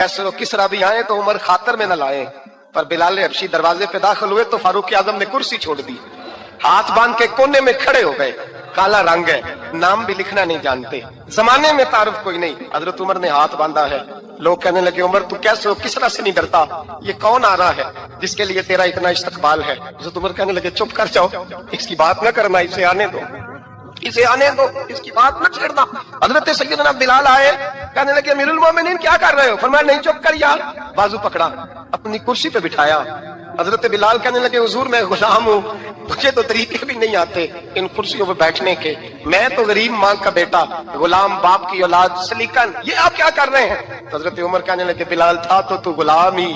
ऐसे किसरा भी आए तो उमर खातर में न लाए, पर बिलाल हबशी दरवाजे पे दाखिल हुए तो फारूक आजम ने कुर्सी छोड़ दी, हाथ बांध के कोने में खड़े हो गए। काला रंग है, नाम भी लिखना नहीं जानते, जमाने में तारुफ कोई नहीं। हजरत उमर ने हाथ बांधा है। लोग कहने लगे उमर तू कैसे हो, किसरा से नहीं डरता, ये कौन आ रहा है जिसके लिए तेरा इतना इस्तकबाल है। हजरत उमर कहने लगे चुप कर जाओ, इसकी बात न करना, इसे आने दो, इसे आने दो, इसकी बात न छेड़ना। हजरत सैयदना बिलाल आए, कहने लगे अमीरुल मोमिनीन क्या कर रहे हो। फरमाया नहीं चुप कर यार। बाजू पकड़ा, अपनी कुर्सी पे बिठाया। हजरत बिलाल कहने लगे हुजूर मैं गुलाम हूँ, मुझे तो तरीके भी नहीं आते इन कुर्सियों पे बैठने के, मैं तो गरीब माँ का बेटा, गुलाम बाप की औलाद, सलीकन, ये आप क्या कर रहे हैं। हजरत उमर कहने लगे बिलाल था तो तू गुलाम ही,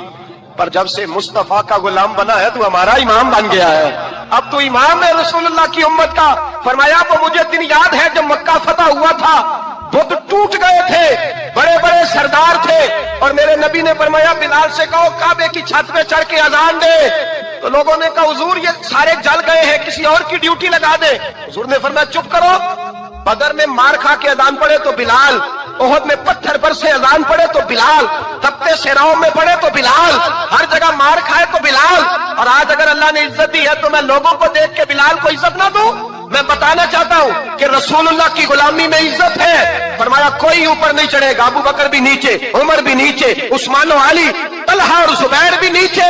पर जब से मुस्तफा का गुलाम बना है तू हमारा इमाम बन गया है, अब तू इमाम है रसूलुल्लाह की उम्मत का। फरमाया वो मुझे दिन याद है जब मक्का फतह हुआ था, बुत टूट गए थे, बड़े बड़े सरदार थे, और मेरे नबी ने फरमाया बिलाल से कहो काबे की छत पे चढ़ के अजान दे। तो लोगों ने कहा हुजूर ये सारे जल गए हैं, किसी और की ड्यूटी लगा दे। हुजूर ने फरमाया चुप करो, बदर में मार खा के अजान पड़े तो बिलाल, ओहद में पत्थर पर से अजान पड़े तो बिलाल, तपते सेराओं में पड़े तो बिलाल, हर जगह मार खाए तो बिलाल। और आज अगर अल्लाह ने इज्जत दी है तो मैं लोगों को देख के बिलाल को इज्जत ना दूं। मैं बताना चाहता हूं कि रसूलुल्लाह की गुलामी में इज्जत है। फरमाया कोई ऊपर नहीं चढ़ेगा, अबू बकर भी नीचे, उमर भी नीचे, उस्मान और अली, तलहा और जुबैर भी नीचे।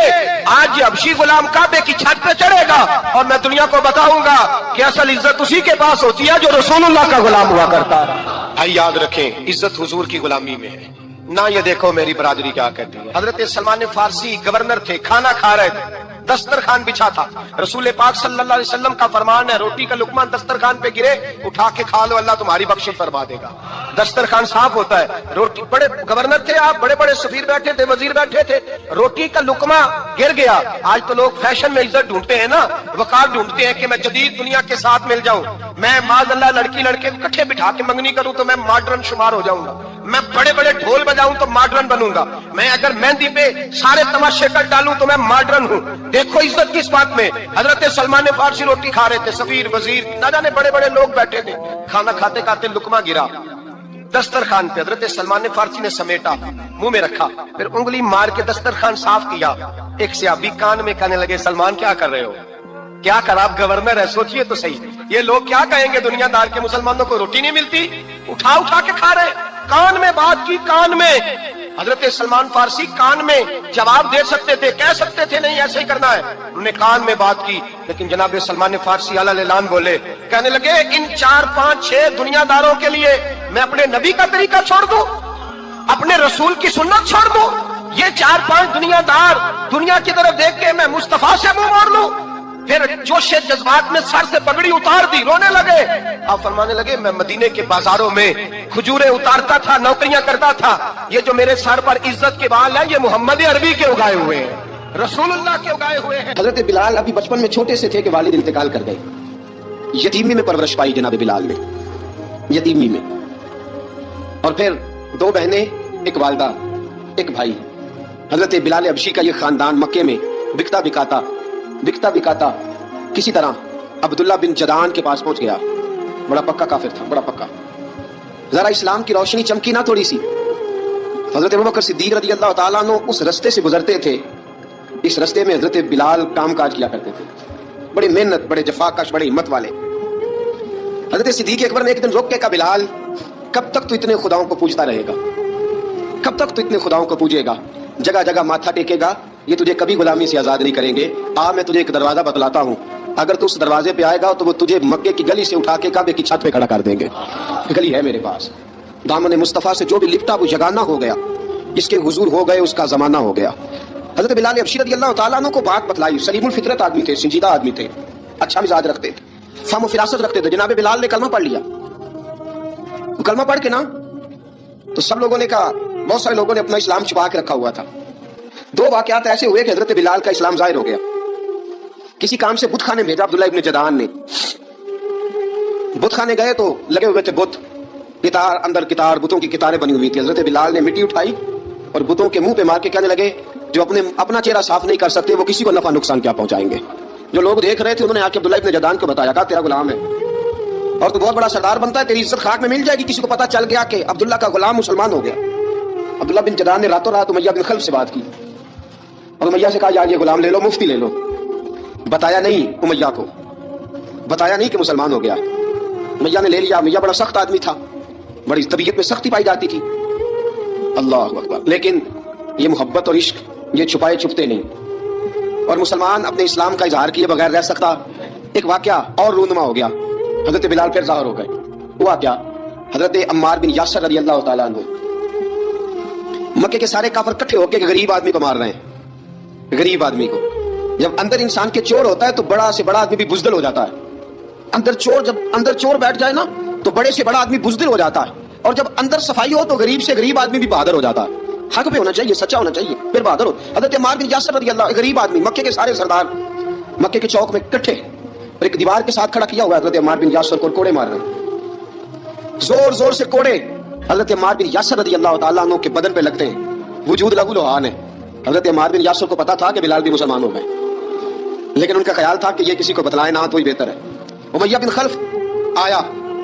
आज ये हबशी गुलाम काबे की छत पे चढ़ेगा और मैं दुनिया को बताऊंगा कि असल इज्जत उसी के पास होती है जो रसूलुल्लाह का गुलाम हुआ करता है। भाई याद रखें इज्जत हुजूर की गुलामी में है ना। ये देखो मेरी बरादरी क्या कहती है। हजरत सलमान फारसी गवर्नर थे, खाना खा रहे थे, दस्तरखान बिछा था। रसूल पाक सल्लल्लाहु अलैहि वसल्लम का फरमान है रोटी का लुकमा दस्तरखान पे गिरे उठा के खा लो, अल्लाह तुम्हारी बख्शिश फरमा देगा। दस्तरखान साफ होता है। रोटी, बड़े गवर्नर थे आप, बड़े बड़े सफीर बैठे थे, वजीर बैठे थे, रोटी का लुकमा गिर गया। आज तो लोग फैशन में इज्जत ढूंढते हैं ना, वकार ढूंढते हैं कि मैं जदीद दुनिया के साथ मिल जाऊं, मैं माज़अल्लाह लड़की लड़के इकट्ठे बिठा के मंगनी करूं तो मैं मॉडर्न शुमार हो जाऊंगा, मैं बड़े बड़े ढोल बजाऊं तो मॉडर्न बनूंगा, मैं अगर मेहंदी पे सारे तमाशे कर डालूं तो मैं मॉडर्न हूं। देखो इज्जत किस बात में। हजरत सलमान फारसी रोटी खा रहे थे, सफीर वजीर ना जाने बड़े बड़े लोग बैठे थे, खाना खाते खाते लुकमा गिरा दस्तरखान पे। हजरत सलमान फारसी ने समेटा, मुंह में रखा, फिर उंगली मार के दस्तरखान साफ किया। एक सहाबी कान में कहने लगे सलमान क्या कर रहे हो, क्या कर, आप गवर्नर है, सोचिए तो सही, ये लोग क्या कहेंगे दुनियादार के मुसलमानों को रोटी नहीं मिलती, उठा उठा के खा रहे। कान में बात की, कान में। हजरत सलमान फारसी कान में जवाब दे सकते थे, कह सकते थे नहीं ऐसे ही करना है, उन्होंने कान में बात की। लेकिन जनाब सलमान फारसी अला ऐलान बोले, कहने लगे इन 4 5 6 दुनियादारों के लिए मैं अपने नबी का तरीका छोड़ दूं, अपने रसूल की सुन्नत छोड़ दूं। ये 4 5 दुनियादार दुनिया की तरफ देख के मैं मुस्तफा से मुंह मोड़ लूं। फिर जोशे जज्बात में सर से पगड़ी उतार दी, रोने लगे। आप फरमाने लगे मैं मदीने के बाजारों में खजूरें उतारता था, नौकरियां करता था, ये जो मेरे सर पर इज्जत के बाल है ये मोहम्मद अरबी के उगाए हुए हैं, रसूलुल्लाह के उगाए हुए हैं। हजरत बिलाल अभी बचपन में छोटे से थे कि वालिद इंतकाल कर गए, यतीमी में परवरिश पाई जनाब बिलाल ने, यतीमी में। और फिर 2 बहनें, एक वालदा, एक भाई। हजरत बिलाल हबशी का ये खानदान मक्के में बिकता बिकाता किसी तरह अब्दुल्ला बिन जदान के पास पहुंच गया। बड़ा पक्का काफिर था, बड़ा पक्का। जरा इस्लाम की रोशनी चमकी ना थोड़ी सी। हजरत अबू बकर सिद्दीक रज़ी अल्लाह ताला अन्हु उस रस्ते से गुजरते थे, इस रस्ते में हजरत बिलाल काम काज किया करते थे, बड़ी मेहनत, बड़े जफाकश, बड़े हिम्मत वाले। हजरत सिद्दीक अकबर ने एक दिन रोक के कहा बिलाल कब तक तू इतने खुदाओं को पूजता रहेगा, कब तक तू इतने खुदाओं को पूजेगा, जगह जगह माथा टेकेगा, ये तुझे कभी गुलामी से आजाद नहीं करेंगे। मैं तुझे एक दरवाजा बतलाता हूँ, अगर तू उस दरवाजे पे आएगा तो वो तुझे मक्के की गली से उठा के काबे की छत पे खड़ा कर देंगे। गली है मेरे पास, दामन मुस्तफा से जो भी लिपटा वो जगाना हो गया, जिसके हुजूर हो गए उसका जमाना हो गया। हजरत बिलाल हबशी रज़ियल्लाहु ताला अन्हु को बात बतलाई। सलीमुल फितरत आदमी थे, संजीदा आदमी थे, अच्छा मिजाज रखते थे, फाम फिरासत रखते थे। जनाब बिलाल ने कलमा पढ़ लिया। कलमा पढ़ के ना तो सब लोगों ने कहा, बहुत सारे लोगों ने अपना इस्लाम छुपा के रखा हुआ था। 2 वाकयात ऐसे हुए कि हजरत बिलाल का इस्लाम जाहिर हो गया। किसी काम से बुत खाने भेजा अब्दुल्ला इब्न जदान ने, बुत खाने गए तो लगे हुए थे बुत, कितार अंदर कितार, बुतों की कितारें बनी हुई थी। हजरत बिलाल ने मिट्टी उठाई और बुतों के मुंह पे मार के कहने लगे जो अपना चेहरा साफ नहीं कर सकते वो किसी को नफा नुकसान क्या पहुंचाएंगे। जो लोग देख रहे थे उन्होंने आके अब्दुल्ला इब्न जदान को बताया, कहा तेरा गुलाम है और तू बहुत बड़ा सरदार बनता है, तेरी इज्जत खाक में मिल जाएगी। किसी को पता चल गया कि अब्दुल्ला का गुलाम मुसलमान हो गया। عبداللہ بن جدعان نے راتوں رات امیہ بن خلف سے بات کی اور امیہ سے کہا یار یہ غلام لے لو، مفتی لے لو. بتایا نہیں امیہ کو، بتایا نہیں کہ مسلمان ہو گیا. امیہ نے لے لیا. امیہ بڑا سخت آدمی تھا، بڑی طبیعت میں سختی پائی جاتی تھی. اللہ اکبر. لیکن یہ محبت اور عشق یہ چھپائے چھپتے نہیں، اور مسلمان اپنے اسلام کا اظہار کیے بغیر رہ سکتا. ایک واقعہ اور رونما ہو گیا. حضرت بلال پھر ظاہر ہو گئے. ہوا کیا؟ حضرت عمار بن یاسر رضی اللہ تعالیٰ عنہ، مکے کے سارے کافر اکٹھے ہو کے غریب آدمی کو مار رہے ہیں. غریب آدمی کو، جب اندر انسان کے چور ہوتا ہے تو بڑا سے بڑا آدمی بھی بزدل ہو جاتا ہے. جب اندر چور بیٹھ جائے نا تو بڑے سے بڑا آدمی بزدل ہو جاتا ہے، اور جب اندر صفائی ہو تو غریب سے غریب آدمی بھی بہادر ہو جاتا ہے. حق پہ ہونا چاہیے، سچا ہونا چاہیے، پھر بہادر ہو. حضرت عمار بن یاسر رضی اللہ، غریب آدمی، مکے کے سارے سردار مکے کے چوک میں اکٹھے، اور ایک دیوار کے ساتھ کھڑا کیا ہوا ہے. حضرت عمار بن یاسر کو کوڑے مار رہے ہیں، زور زور سے کوڑے حضرت عمار بن یاسر رضی اللہ تعالیٰ عنہ کے بدن پہ لگتے ہیں. وجود لہو لوہان ہے. حضرت عمار بن یاسر کو پتا تھا کہ بلال بھی مسلمان ہو گئے، لیکن ان کا خیال تھا کہ یہ کسی کو بتلائے نہ تو ہی بہتر ہے. امیہ بن خلف آیا،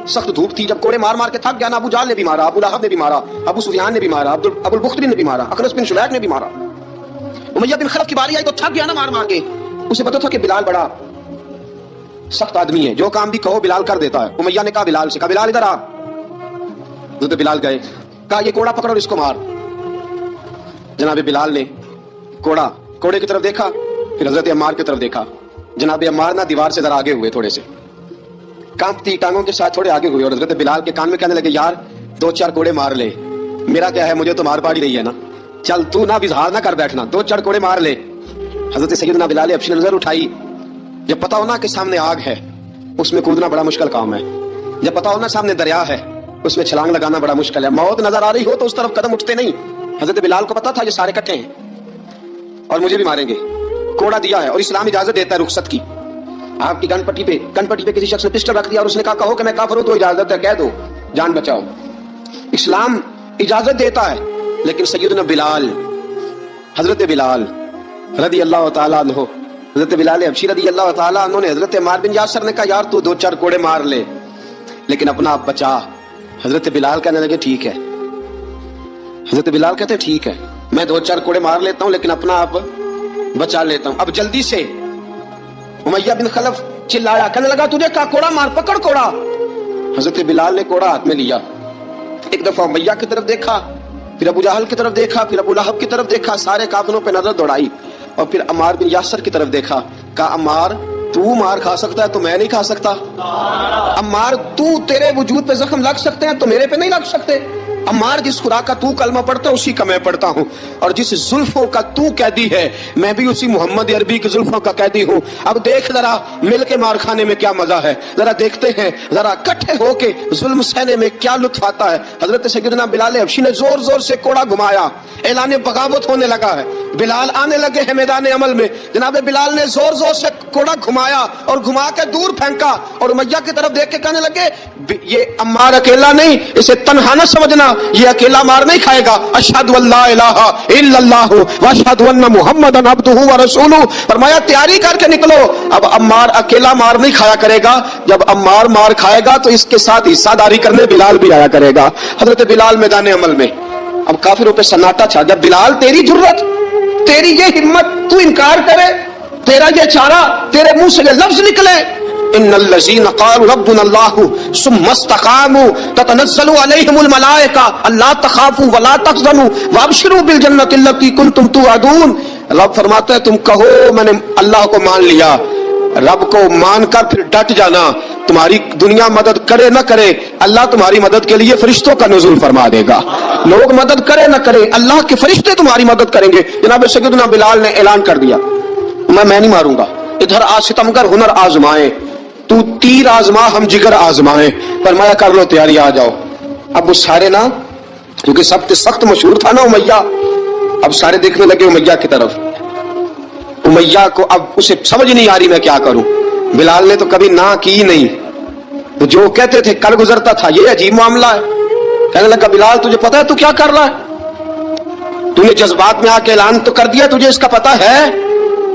سخت دھوپ تھی. جب کوڑے مار مار کے تھک گیا نا، ابو جہل نے بھی مارا، ابو لہب نے بھی مارا، ابو سفیان نے بھی مارا، ابو البختری نے بھی مارا، اخنس بن شلیک نے بھی مارا. امیہ بن خلف کی باری آئی تو تھک گیا نا مار مار کے. اسے پتا تھا کہ بلال بڑا سخت آدمی ہے، جو کام بھی کہو بلال کر دیتا ہے. امیہ نے کہا بلال سے، کہا بلال ادھر آ. حضرت بلال گئے، کہا یہ کوڑا پکڑ اور اس کو مار. جناب بلال نے کوڑے کی طرف دیکھا، پھر حضرت عمار کی طرف دیکھا. جناب عمار نہ دیوار سے ذرا آگے ہوئے، تھوڑے سے کانپتی ٹانگوں کے ساتھ تھوڑے آگے ہوئے، اور حضرت بلال کے کان میں کہنے لگے یار 2-4 کوڑے مار لے. میرا کیا ہے، مجھے تو مار پاڑی رہی ہے نا، چل تو نہ اظہار نہ کر بیٹھنا، 2-4 کوڑے مار لے. حضرت سیدنا بلال حبشی نے نظر اٹھائی. جب پتا ہونا کہ سامنے آگ ہے اس میں کودنا بڑا مشکل کام ہے. جب پتا ہونا سامنے دریا ہے اس میں چھلانگ لگانا بڑا مشکل ہے. موت نظر آ رہی ہو تو اس طرف قدم اٹھتے نہیں. حضرت بلال کو پتا تھا یہ سارے کٹھے ہیں اور مجھے بھی ماریں گے. کوڑا دیا ہے اور اسلام اجازت دیتا ہے رخصت کی. آپ کی گن پٹی پہ کسی شخص نے پسٹل رکھ دیا اور اس نے کہا کہو کہ میں کافر ہوں تو اجازت ہے، کہہ دو، جان بچاؤ. اسلام اجازت دیتا ہے. لیکن سیدنا بلال، حضرت بلال رضی اللہ تعالیٰ عنہ، حضرت بلال حبشی رضی اللہ تعالیٰ عنہ نے حضرت عمار بن یاسر نے کہا یار تو 2-4 کوڑے مار لے لیکن اپنا آپ بچا. حضرت بلال کہنے لگے ٹھیک ہے. حضرت بلال کہتے ٹھیک ہے، میں 2-4 کوڑے مار لیتا ہوں لیکن اپنا آپ بچا لیتا ہوں. اب جلدی سے امیہ بن خلف چلایا، کہنے لگا تجھے کہا کوڑا مار، پکڑ کوڑا. حضرت بلال نے کوڑا ہاتھ میں لیا، ایک دفعہ امیہ کی طرف دیکھا، پھر ابو جہل کی طرف دیکھا، پھر ابو لہب کی طرف دیکھا، سارے کافروں پہ نظر دوڑائی، اور پھر عمار بن یاسر کی طرف دیکھا. کہا عمار تو مار کھا سکتا ہے تو میں نہیں کھا سکتا. عمار تو تیرے وجود پہ زخم لگ سکتے ہیں تو میرے پہ نہیں لگ سکتے. عمار جس خدا کا تو کلمہ پڑھتا ہے اسی کا میں پڑھتا ہوں، اور جس زلفوں کا تو قیدی ہے میں بھی اسی محمد عربی کی زلفوں کا قیدی ہوں. اب دیکھ ذرا مل کے مار کھانے میں کیا مزہ ہے، ذرا دیکھتے ہیں ذرا اکٹھے ہو کے ظلم سہنے میں کیا لطف آتا ہے. حضرت سیدنا بلال حبشی نے زور زور سے کوڑا گھمایا، اعلان بغاوت ہونے لگا ہے. بلال آنے لگے ہیں میدان عمل میں. جناب بلال نے زور زور سے کوڑا گھمایا اور گھما کے دور پھینکا، اور امیہ کی طرف دیکھ کے کہنے لگے یہ عمار اکیلا نہیں، اسے تنہا نہ سمجھنا، یہ اکیلا مار نہیں کھائے گا. اشہد ان لا الہ الا اللہ واشہد ان محمدن عبدہ ورسولہ. فرمایا تیاری کر کے نکلو، اب عمار اکیلا مار نہیں کھایا کرے گا، جب عمار مار کھائے گا تو اس کے ساتھ حصہ داری کرنے بلال بھی آیا کرے گا. حضرت بلال میدان عمل میں. اب کافروں پہ سناٹا چھا. جب بلال تیری جرت، تیری یہ ہمت، تو انکار کرے، تیرا یہ چارہ، تیرے منہ سے یہ لفظ نکلے ان الذين قالوا ربنا الله ثم استقاموا تتنزل عليهم الملائكه الا تخافوا ولا تحزنوا وابشروا بالجنه التي كنتم توعدون. رب فرماتا ہے تم کہو میں نے اللہ کو مان لیا، رب کو مان کر پھر ڈٹ جانا. تمہاری دنیا مدد کرے نہ کرے، اللہ تمہاری مدد کے لیے فرشتوں کا نزول فرما دے گا. لوگ مدد کرے نہ کرے، اللہ کے فرشتے تمہاری مدد کریں گے. جناب سیدنا بلال نے اعلان کر دیا میں نہیں ماروں گا. ادھر ستمگر ہنر آزمائے، تو تیر آزما ہم جگر آزمائے. فرمایا کر لو تیاری، آ جاؤ. اب وہ سارے نا، کیونکہ سب سے سخت مشہور تھا نا امیہ، اب سارے دیکھنے لگے امیہ کی طرف. امیہ کو اب اسے سمجھ نہیں آ رہی میں کیا کروں. بلال نے تو کبھی نہ کی نہیں، جو کہتے تھے کل گزرتا تھا. یہ عجیب معاملہ ہے. کہنے لگا بلال تجھے پتا ہے تو کیا کر رہا ہے؟ تو نے جذبات میں آ کے اعلان تو کر دیا، تجھے اس کا پتا ہے؟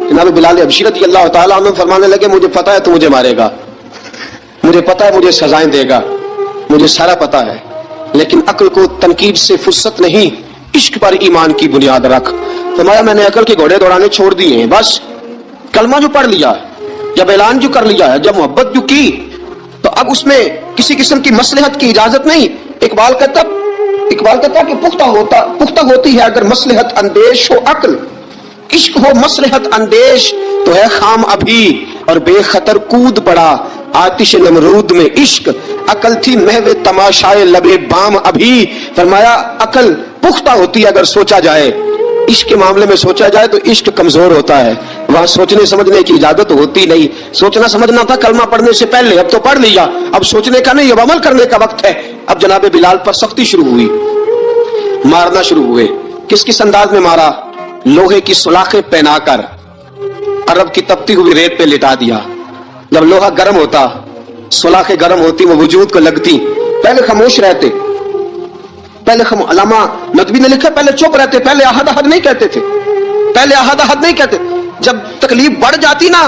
جناب بلال حبشی رضی اللہ تعالیٰ عنہ فرمانے لگے مجھے پتا ہے تو مجھے مارے گا، مجھے پتا ہے مجھے سزائیں دے گا، مجھے سارا پتا ہے، لیکن عقل کو تنقید سے فرصت نہیں इश्क पर ईमान की बुनियाद रख। फरमाया मैंने अकल के घोड़े दौड़ाने छोड़ दिए हैं, बस कलमा जो पढ़ लिया है, जब ऐलान जो कर लिया है, जब मोहब्बत जो की, तो अब उसमें किसी किस्म की मसलहत की इजाजत नहीं। इकबाल कहता कि पुख्ता होती है अगर मसलहत अंदेश हो अक्ल, इश्क हो मसलहत अंदेश तो है खाम अभी, और बेखतर कूद पड़ा आतिश नमरूद में इश्क, अकल थी महवे तमाशाए लबे बाम अभी। फरमाया अकल पुख्ता होती है अगर सोचा जाए, इश्क के मामले में सोचा जाए तो इश्क कमजोर होता है, वहां सोचने समझने की इजाजत होती नहीं। सोचना समझना था कलमा पढ़ने से पहले, अब तो पढ़ लिया, अब सोचने का नहीं, अब अमल करने का वक्त है। अब जनाब बिलाल पर सख्ती शुरू हुई, मारना शुरू हुए। किस किस अंदाज में मारा? लोहे की सुलाखें पहनाकर अरब की तपती हुई रेत पे लिटा दिया। जब लोहा गर्म होता, सुलाखें गर्म होती, वो वजूद को लगती। पहले खामोश रहते, पहले अल्लामा नदवी ने लिखा पहले चुप रहते, पहले अहद अहद नहीं कहते थे, पहले अहद अहद नहीं कहते। जब तकलीफ बढ़ जाती ना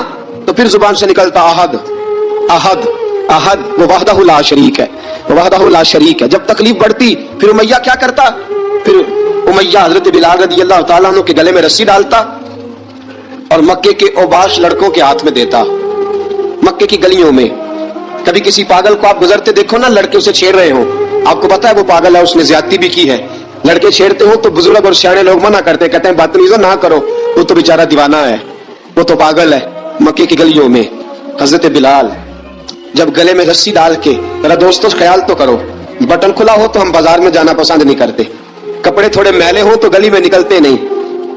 तो फिर जुबान से निकलता अहद अहद अहद, वो वहदहु ला शरीक है, वो वहदहु ला शरीक है। जब तकलीफ बढ़ती फिर उमैया क्या करता? फिर उमैया हजरत बिलाल रज़ी अल्लाह ताला अन्हु के गले में रस्सी डालता और मक्के के ओबाश लड़कों के हाथ में देता। मक्के की गलियों में कभी किसी पागल को आप गुजरते देखो ना, लड़के उसे छेड़ रहे हो, आपको पता है वो पागल है, उसने ज्यादती भी की है, लड़के छेड़ते हो तो बुजुर्ग और सियाने लोग मना करते, कहते हैं बदतमीजी ना करो, वो तो बेचारा दीवाना है, वो तो पागल है। मक्के की गलियों में हजरत बिलाल जब गले में रस्सी डाल के, मेरा दोस्तों ख्याल तो करो, बटन खुला हो तो हम बाजार में जाना पसंद नहीं करते, कपड़े थोड़े मैले हो तो गली में निकलते नहीं।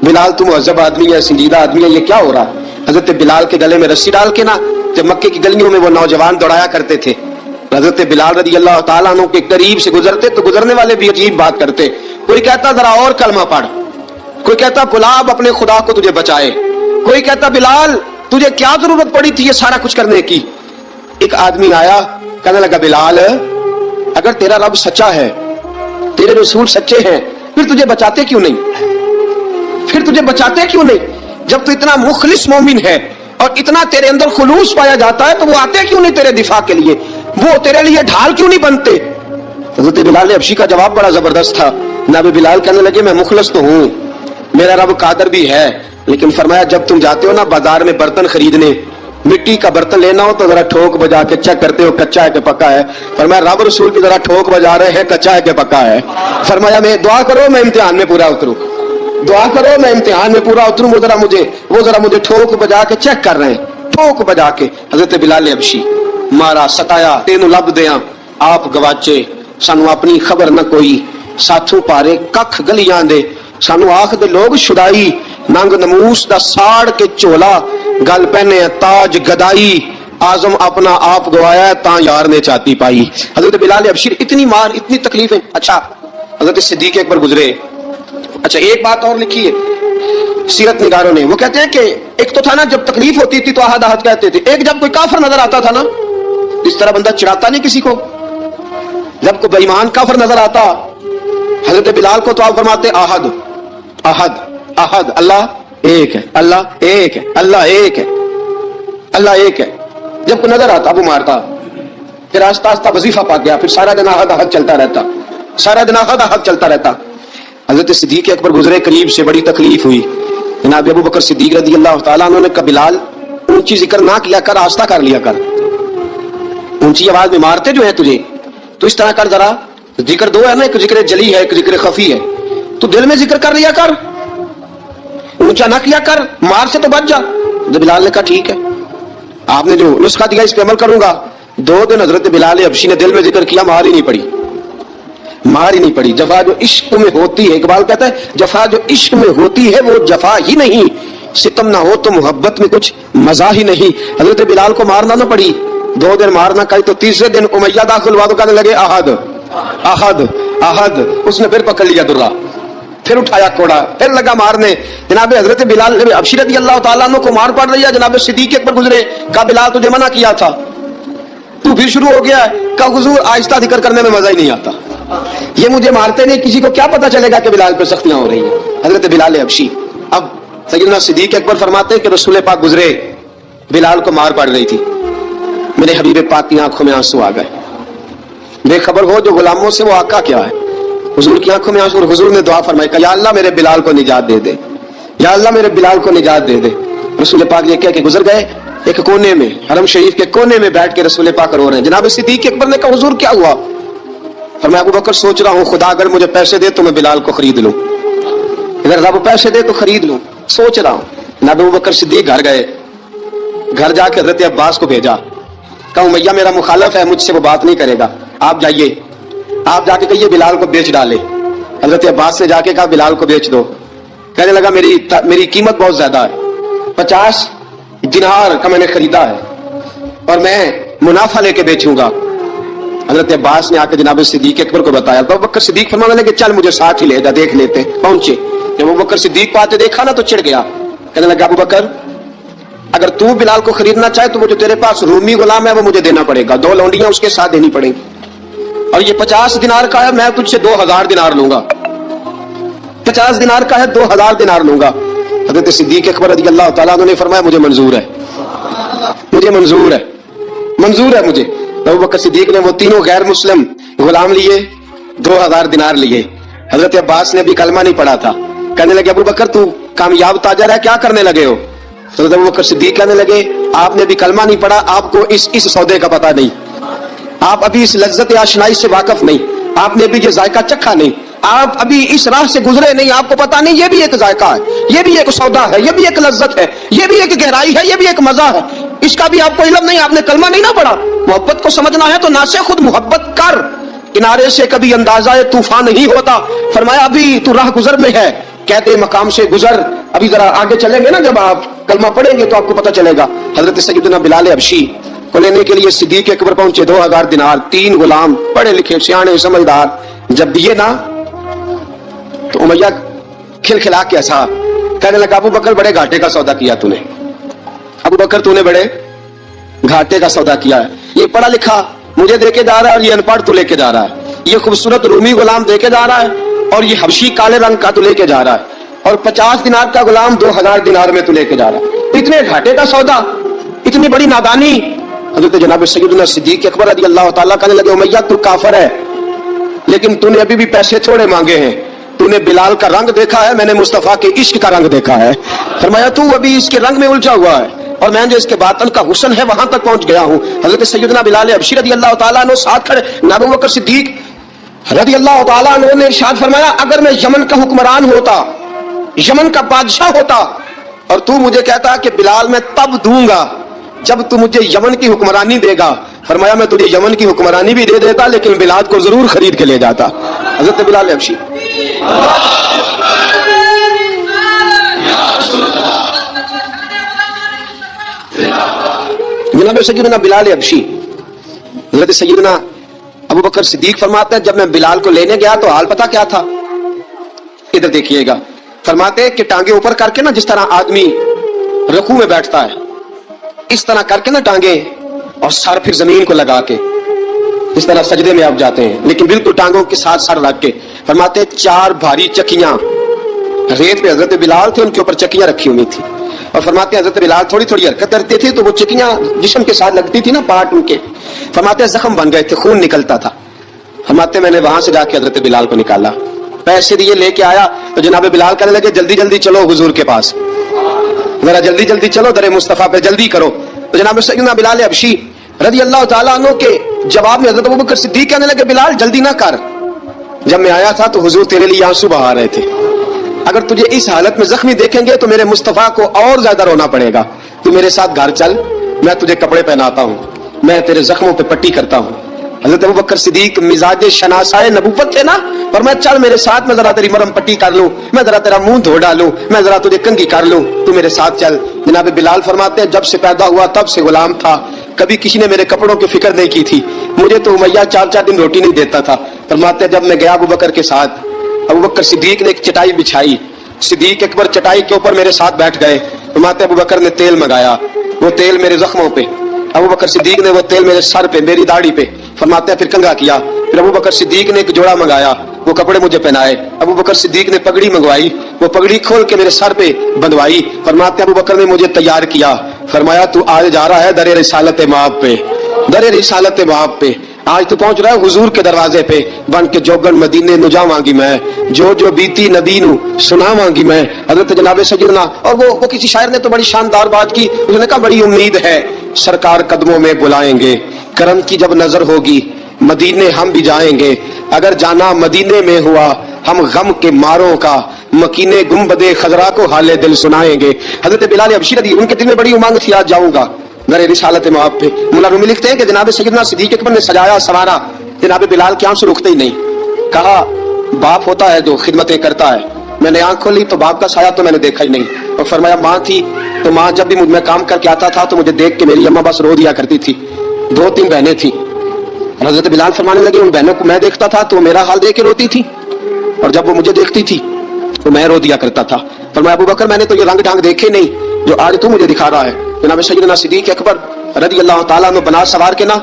बिलाल तुम मुहज्जब आदमी है, संजीदा आदमी है, ये क्या हो रहा है? हजरत बिलाल के गले में रस्सी डाल के ना जब मक्के की गलियों में वो नौजवान दौड़ाया करते थे, हजरत बिलाल रज़ी अल्लाह ताला अन्हु के करीब से गुजरते तो गुजरने वाले भी अजीब बात करते। कोई कहता जरा और कलमा पढ़, कोई कहता गुलाब अपने खुदा को तुझे बचाए, कोई कहता बिलाल तुझे क्या जरूरत पड़ी थी ये सारा कुछ करने की। एक आदमी आया, कहने लगा बिलाल अगर तेरा रब सच्चा है, तेरे रसूल सच्चे हैं, फिर तुझे बचाते क्यों नहीं? फिर तुझे बचाते क्यों नहीं? जब तू इतना मुखलिस मोमिन है और इतना तेरे अंदर खुलूस पाया जाता है तो वो आते क्यों नहीं तेरे दिफा के लिए? वो तेरे लिए ढाल क्यों नहीं बनते? हज़रत बिलाल हबशी का जवाब बड़ा जबरदस्त था। नबी बिलाल कहने लगे मैं मुखलिस तो हूं, मेरा रब कादर भी है, लेकिन फरमाया जब तुम जाते हो ना बाजार में बर्तन खरीदने, मिट्टी का बर्तन लेना हो तो जरा ठोक बजा के चेक करते हो कच्चा है कि पक्का है। फरमाया रब रसूल की जरा ठोक बजा रहे हैं, कच्चा है कि पक्का है। फरमाया मैं दुआ करो मैं इम्तिहान में पूरा उतरूं, दुआ करो मैं इम्तिहान में पूरा उतरूं, वो जरा मुझे ठोक बजा के चेक कर रहे हैं, ठोक बजा के। हजरत बिलाल हबशी मारा सताया, तेनू लब दिया आप गवाचे, सानू अपनी खबर न कोई, साथों पारे कख गलियां दे, सानू आख दे लोग शुदाई, नंग नमूस दा साड़ के झोला, गल पहने ताज गदाई, आजम अपना आप गवाया ता यार ने चाती पाई। हजरत बिलाल हबशी इतनी मार, इतनी तकलीफें। अच्छा हजरत सिद्दीक अकबर गुजरे। अच्छा एक बात और लिखी है सीरत निगारों ने, वो कहते हैं कि एक तो था ना जब तकलीफ होती थी तो आहद आहद कहते थे, एक जब कोई काफिर नजर आता था ना, इस तरह बंदा चिढ़ाता नहीं किसी को, जब कोई बेईमान काफिर नजर आता हजरत बिलाल को तो आप फरमाते आहद आहद आहद, अल्लाह एक है, अल्लाह एक है, अल्लाह एक है, अल्लाह एक है। जब कोई नजर आता वो मारता, फिर आस्ता आस्ता वजीफा पा गया, फिर सारा दिन आहद आहद चलता रहता, सारा दिन आहद आहद चलता रहता। हजरत सिद्दीक अकबर गुजरे करीब से, बड़ी तकलीफ हुई। जनाब अबू बकर सिद्दीक रज़ी अल्लाह ताला अन्हु ने कहा बिलाल ऊंची जिक्र ना किया कर, आस्ता कर लिया कर, ऊंची आवाज में मारते जो है तुझे तो इस तरह कर, जरा जिक्र दो है ना, एक जिक्र जली है एक जिक्र खफी है, तू दिल में जिक्र कर लिया कर, ऊंचा ना किया कर, मार से तो बच जा। तो बिलाल ने कहा ठीक है, आपने जो नुस्खा दिया इस पे अमल करूंगा। 2 दिन हजरत बिलाल हबशी ने दिल में जिक्र किया, मार ही नहीं पड़ी, मार ही नहीं पड़ी। जफा जो इश्क में होती है, इकबाल कहता है जफा जो इश्क में होती है वो जफा ही नहीं, सितम ना हो तो मोहब्बत में कुछ मजा ही नहीं। हजरत बिलाल को मारना ना पड़ी, 2 दिन मारना कही तो तीसरे दिन उमैया दाखिल हुआ तो कहने लगे आहद आहद आहद, उसने फिर पकड़ लिया दुर्रा, फिर उठाया कोड़ा, फिर लगा मारने। जनाब हजरत बिलाल हबशी रज़ी अल्लाह ताला अन्हु को मार पड़ रही है। जनाब सिद्दीक अकबर गुजरे, कहा बिलाल तुझे मना किया था, तू फिर शुरू हो गया है। कहा हुजूर आहिस्ता जिक्र करने में मजा ही नहीं आता, ये मुझे मारते नहीं, किसी को क्या पता चलेगा कि बिलाल पे सख्तियां हो रही है। हजरत बिलाल हबशी। अब सैयदना सिद्दीक अकबर फरमाते हैं कि रसूल पाक गुजरे, बिलाल को मार पड़ रही थी, मेरे हबीब पाक की आंखों में आंसू आ गए। बेखबर हो जो गुलामों से वो आका क्या है, हुजूर की आंखों में आंसू और हुजूर ने दुआ फरमाई कि या अल्लाह मेरे बिलाल को निजात दे दे, या अल्लाह मेरे बिलाल को निजात दे दे। रसूल पाक ये कह के गुजर गए। एक कोने में, हरम शरीफ के कोने में बैठ के रसूल पाक रो रहे हैं। जनाब सिद्दीक अकबर ने कहा हुजूर क्या हुआ? फरमाया अबू बकर सोच रहा हूँ खुदा अगर मुझे पैसे दे तो मैं बिलाल को खरीद लूं, अगर रब पैसे दे तो खरीद लूं, सोच रहा हूँ। जनाब अबू बकर सिद्दीक घर गए, घर जाकर हजरत अब्बास को भेजा, कहा उमैया मेरा मुखालिफ है, मुझसे वो बात नहीं करेगा, आप जाइए, आप जाके कहिए बिलाल को बेच डाले। हजरत अब्बास ने जाके कहा बिलाल को बेच दो। कहने लगा मेरी कीमत बहुत ज्यादा है, 50 दिनार का मैंने खरीदा है और मैं मुनाफा लेके बेचूंगा। हजरत अब्बास ने आकर जनाब सिद्दीक अकबर को बताया तो अबू बकर सिद्दीक फरमाने लगे चल मुझे साथ ही ले जा, देख लेते। पहुंचे, जब अबू बकर सिद्दीक को आते देखा ना तो चिढ़ गया। कहने लगा अबू बकर अगर तू बिलाल को खरीदना चाहे तो मुझे तेरे पास रूमी गुलाम है वो मुझे देना पड़ेगा, 2 लौंडियां उसके साथ देनी पड़ेंगी, और ये 50 दिनार का है, मैं तुझसे 2000 दिनार लूंगा। 50 दिनार का है, 2000 दिनार लूंगा। हजरत सिद्दीक अकबर रज़ी अल्लाह तआला अन्हु ने फरमाया मुझे मंजूर है, मुझे मंजूर है, मंजूर है मुझे। अबू बकर सिद्दीक ने वो तीनों गैर मुस्लिम गुलाम लिए, 2000 दिनार लिए। हजरत अब्बास ने भी कलमा नहीं पढ़ा था। कहने लगे अबू बकर तू कामयाब ताजर है, क्या करने लगे हो? हजरत अबू बकर सिद्दीक कहने लगे आपने भी कलमा नहीं पढ़ा, आपको इस सौदे का पता नहीं, आप अभी इस लज्जत आशनाई से वाकफ नहीं, आपने भी ये जायका चखा नहीं, आप अभी इस राह से गुजरे नहीं, आपको पता नहीं ये भी एक जायका है, ये भी एक सौदा है, ये भी एक लज्जत है, ये भी एक गहराई है, ये भी एक मजा है, इसका भी आपको इल्म नहीं, आपने कलमा नहीं ना पढ़ा। मोहब्बत को समझना है तो ना से खुद मोहब्बत कर, किनारे से कभी अंदाजा तूफान नहीं होता। फरमाया अभी तू राह गुजर में है, कहते मकाम से गुजर, अभी जरा आगे चलेंगे ना, जब आप कलमा पढ़ेंगे तो आपको पता चलेगा। हजरत सैयदना बिलाल हबशी को लेने के लिए सिद्दीक अकबर पहुंचे, 2000 दिनार, 3 गुलाम, पढ़े लिखे सियाने समझदार, जब दिए ना तो उमैया खिलखिला के हंसा। कहने लगा अबू बकर बड़े घाटे का सौदा किया तूने, अबू बकर तूने बड़े घाटे का सौदा किया है। ये पढ़ा लिखा मुझे देके जा रहा है और ये अनपढ़ तू लेके जा रहा है, ये खूबसूरत रूमी गुलाम देके जा रहा है और ये हबशी काले रंग का तू लेके जा रहा है, और 50 दिनार का गुलाम 2000 दिनार में तू लेके जा रहा है, इतने घाटे का सौदा, इतनी बड़ी नादानी। हजरत जनाब सैयदना सिद्दीक अकबर रज़ी अल्लाह तआला कहने लगे उमैया तू काफिर है, लेकिन तूने अभी भी पैसे थोड़े मांगे हैं, तूने बिलाल का रंग देखा है, मैंने मुस्तफा के इश्क का रंग देखा है। फरमाया तू अभी इसके रंग में उलझा हुआ है और मैं जो इसके बातन का हुस्न है वहां तक पहुंच गया हूं। हजरत सैयदना बिलाल हबशी रज़ी अल्लाह तआला अन्हु साथ खड़े, अबू बकर सिद्दीक रज़ी अल्लाह तआला अन्हु ने इरशाद फरमाया अगर मैं यमन का हुक्मरान होता, यमन का बादशाह होता, और तू मुझे कहता कि बिलाल मैं तब दूंगा जब तू मुझे यमन की हुक्मरानी देगा, फरमाया मैं तुझे यमन की हुक्मरानी भी दे देता लेकिन बिलाल को जरूर खरीद के ले जाता। हजरत बिलाल हबशी जनाब सैयदना बिलाल हबशी हजरत सैयदना अबू बकर सिद्दीक फरमाते हैं जब मैं बिलाल को लेने गया तो हाल पता क्या था, इधर देखिएगा। फरमाते कि टांगे ऊपर करके ना, जिस तरह आदमी रुकू में बैठता है इस तरह करके ना टांगे, और सर फिर जमीन को लगा के इस तरह सजदे में आप जाते हैं, लेकिन बिल्कुल टांगों के साथ सर रख के। फरमाते 4 भारी चक्कियां रेत पे हजरत बिलाल थे, उनके ऊपर चक्कियां रखी हुई थी, और फरमाते हजरत बिलाल थोड़ी थोड़ी हरकत करते थे तो वो चक्कियां जिस्म के साथ लगती थी ना, पार्ट उनके, फरमाते जख्म बन गए थे, खून निकलता था। फरमाते मैंने वहां से जाके हजरत बिलाल को निकाला, पैसे दिए, लेके आया तो जनाब बिलाल कहने लगे जल्दी जल्दी चलो हुजूर के पास, जरा जल्दी जल्दी चलो, दरे मुस्तफा पे जल्दी करो। तो जनाब सैयदना बिलाल हबशी रज़ी अल्लाह तआला अन्हु के जवाब में हजरत अबू बकर सिद्दीक कहने लगे बिलाल जल्दी ना कर, जब मैं आया था तो हुजूर तेरे लिए आंसू बहा रहे थे, अगर तुझे इस हालत में जख्मी देखेंगे तो मेरे मुस्तफा को और ज्यादा रोना पड़ेगा, तू मेरे साथ घर चल, मैं तुझे कपड़े पहनाता हूँ, मैं तेरे जख्मों पे पट्टी करता हूँ। हजरत अबू बकर सिद्दीक मिजाज शनासाए नबूवत थे ना, पर मैं चल मेरे साथ, मैं जरा तेरी मरहम पट्टी कर लूं, मैं जरा तेरा मुंह धो डालूं, मैं जरा तुझे कंघी कर लूं, तू मेरे साथ चल। जनाब बिलाल फरमाते हैं जब से पैदा हुआ तब से गुलाम था, कभी किसी ने मेरे कपड़ों की फिक्र नहीं की थी, मुझे तो उमैया 4-4 दिन रोटी नहीं देता था। फरमाते जब मैं गया अबू बकर के साथ, अबू बकर सिद्दीक ने एक चटाई बिछाई, सिद्दीक अकबर चटाई के ऊपर मेरे साथ बैठ गए। फरमाते अबू बकर ने तेल मंगाया, वो तेल मेरे जख्मों पे, अबू बकर सिद्दीक ने वो तेल मेरे सर पे, मेरी दाढ़ी पे, फरमाते फिर कंघा किया, फिर अबू बकर सिद्दीक ने एक जोड़ा मंगाया, वो कपड़े मुझे पहनाए, अबू बकर सिद्दीक ने पगड़ी मंगवाई, वो पगड़ी खोल के मेरे सर पे बंधवाई। फरमाते अबू बकर ने मुझे तैयार किया, फरमाया तू आज जा रहा है दरे रिसालत माप पे, दरे रिसालत माप पे। आज तू पहुंच रहा है हुजूर के दरवाजे पे, बन के जोगन मदीने नु जावांगी मैं, जो बीती नबी नु सुनावांगी मैं। हजरत जनाब सैयदना, और वो किसी शायर ने तो बड़ी शानदार बात की, उसने कहा बड़ी उम्मीद है सरकार कदमों में बुलाएंगे, करम की जब नजर होगी मदीने हम भी जाएंगे, अगर जाना मदीने में हुआ हम गम के मारों का मकीने गुम्बदे खजरा को हाले दिल सुनाएंगे। हजरत बिलाल हबशी रदी, उनके दिल में बड़ी उमंग थी आज जाऊंगा मेरे रिसालत मआब पे। मुल्ला रूमी लिखते हैं कि जनाब सैयदना सिद्दीक अकबर ने सजाया सवारा, जनाब बिलाल के आंसू रुकते ही नहीं। कहा बाप होता है जो खिदमतें करता है, मैंने आंख खोली तो बाप का साया तो मैंने देखा ही नहीं। और फरमाया माँ थी तो माँ जब भी मैं काम करके आता था तो मुझे देख के मेरी अम्मा बस रो दिया करती थी। 2-3 बहनें थी। हजरत बिलाल फरमाने लगे उन बहनों को मैं देखता था तो मेरा हाल देख के रोती थी, और जब वो मुझे देखती थी तो मैं रो दिया करता था। फरमाया अबू बकर मैंने तो ये रंग ढंग देखे नहीं जो आज तू मुझे दिखा रहा है। जनाब सैयदना सिद्दीक अकबर रज़ी अल्लाह ताला अन्हु बना सवार के ना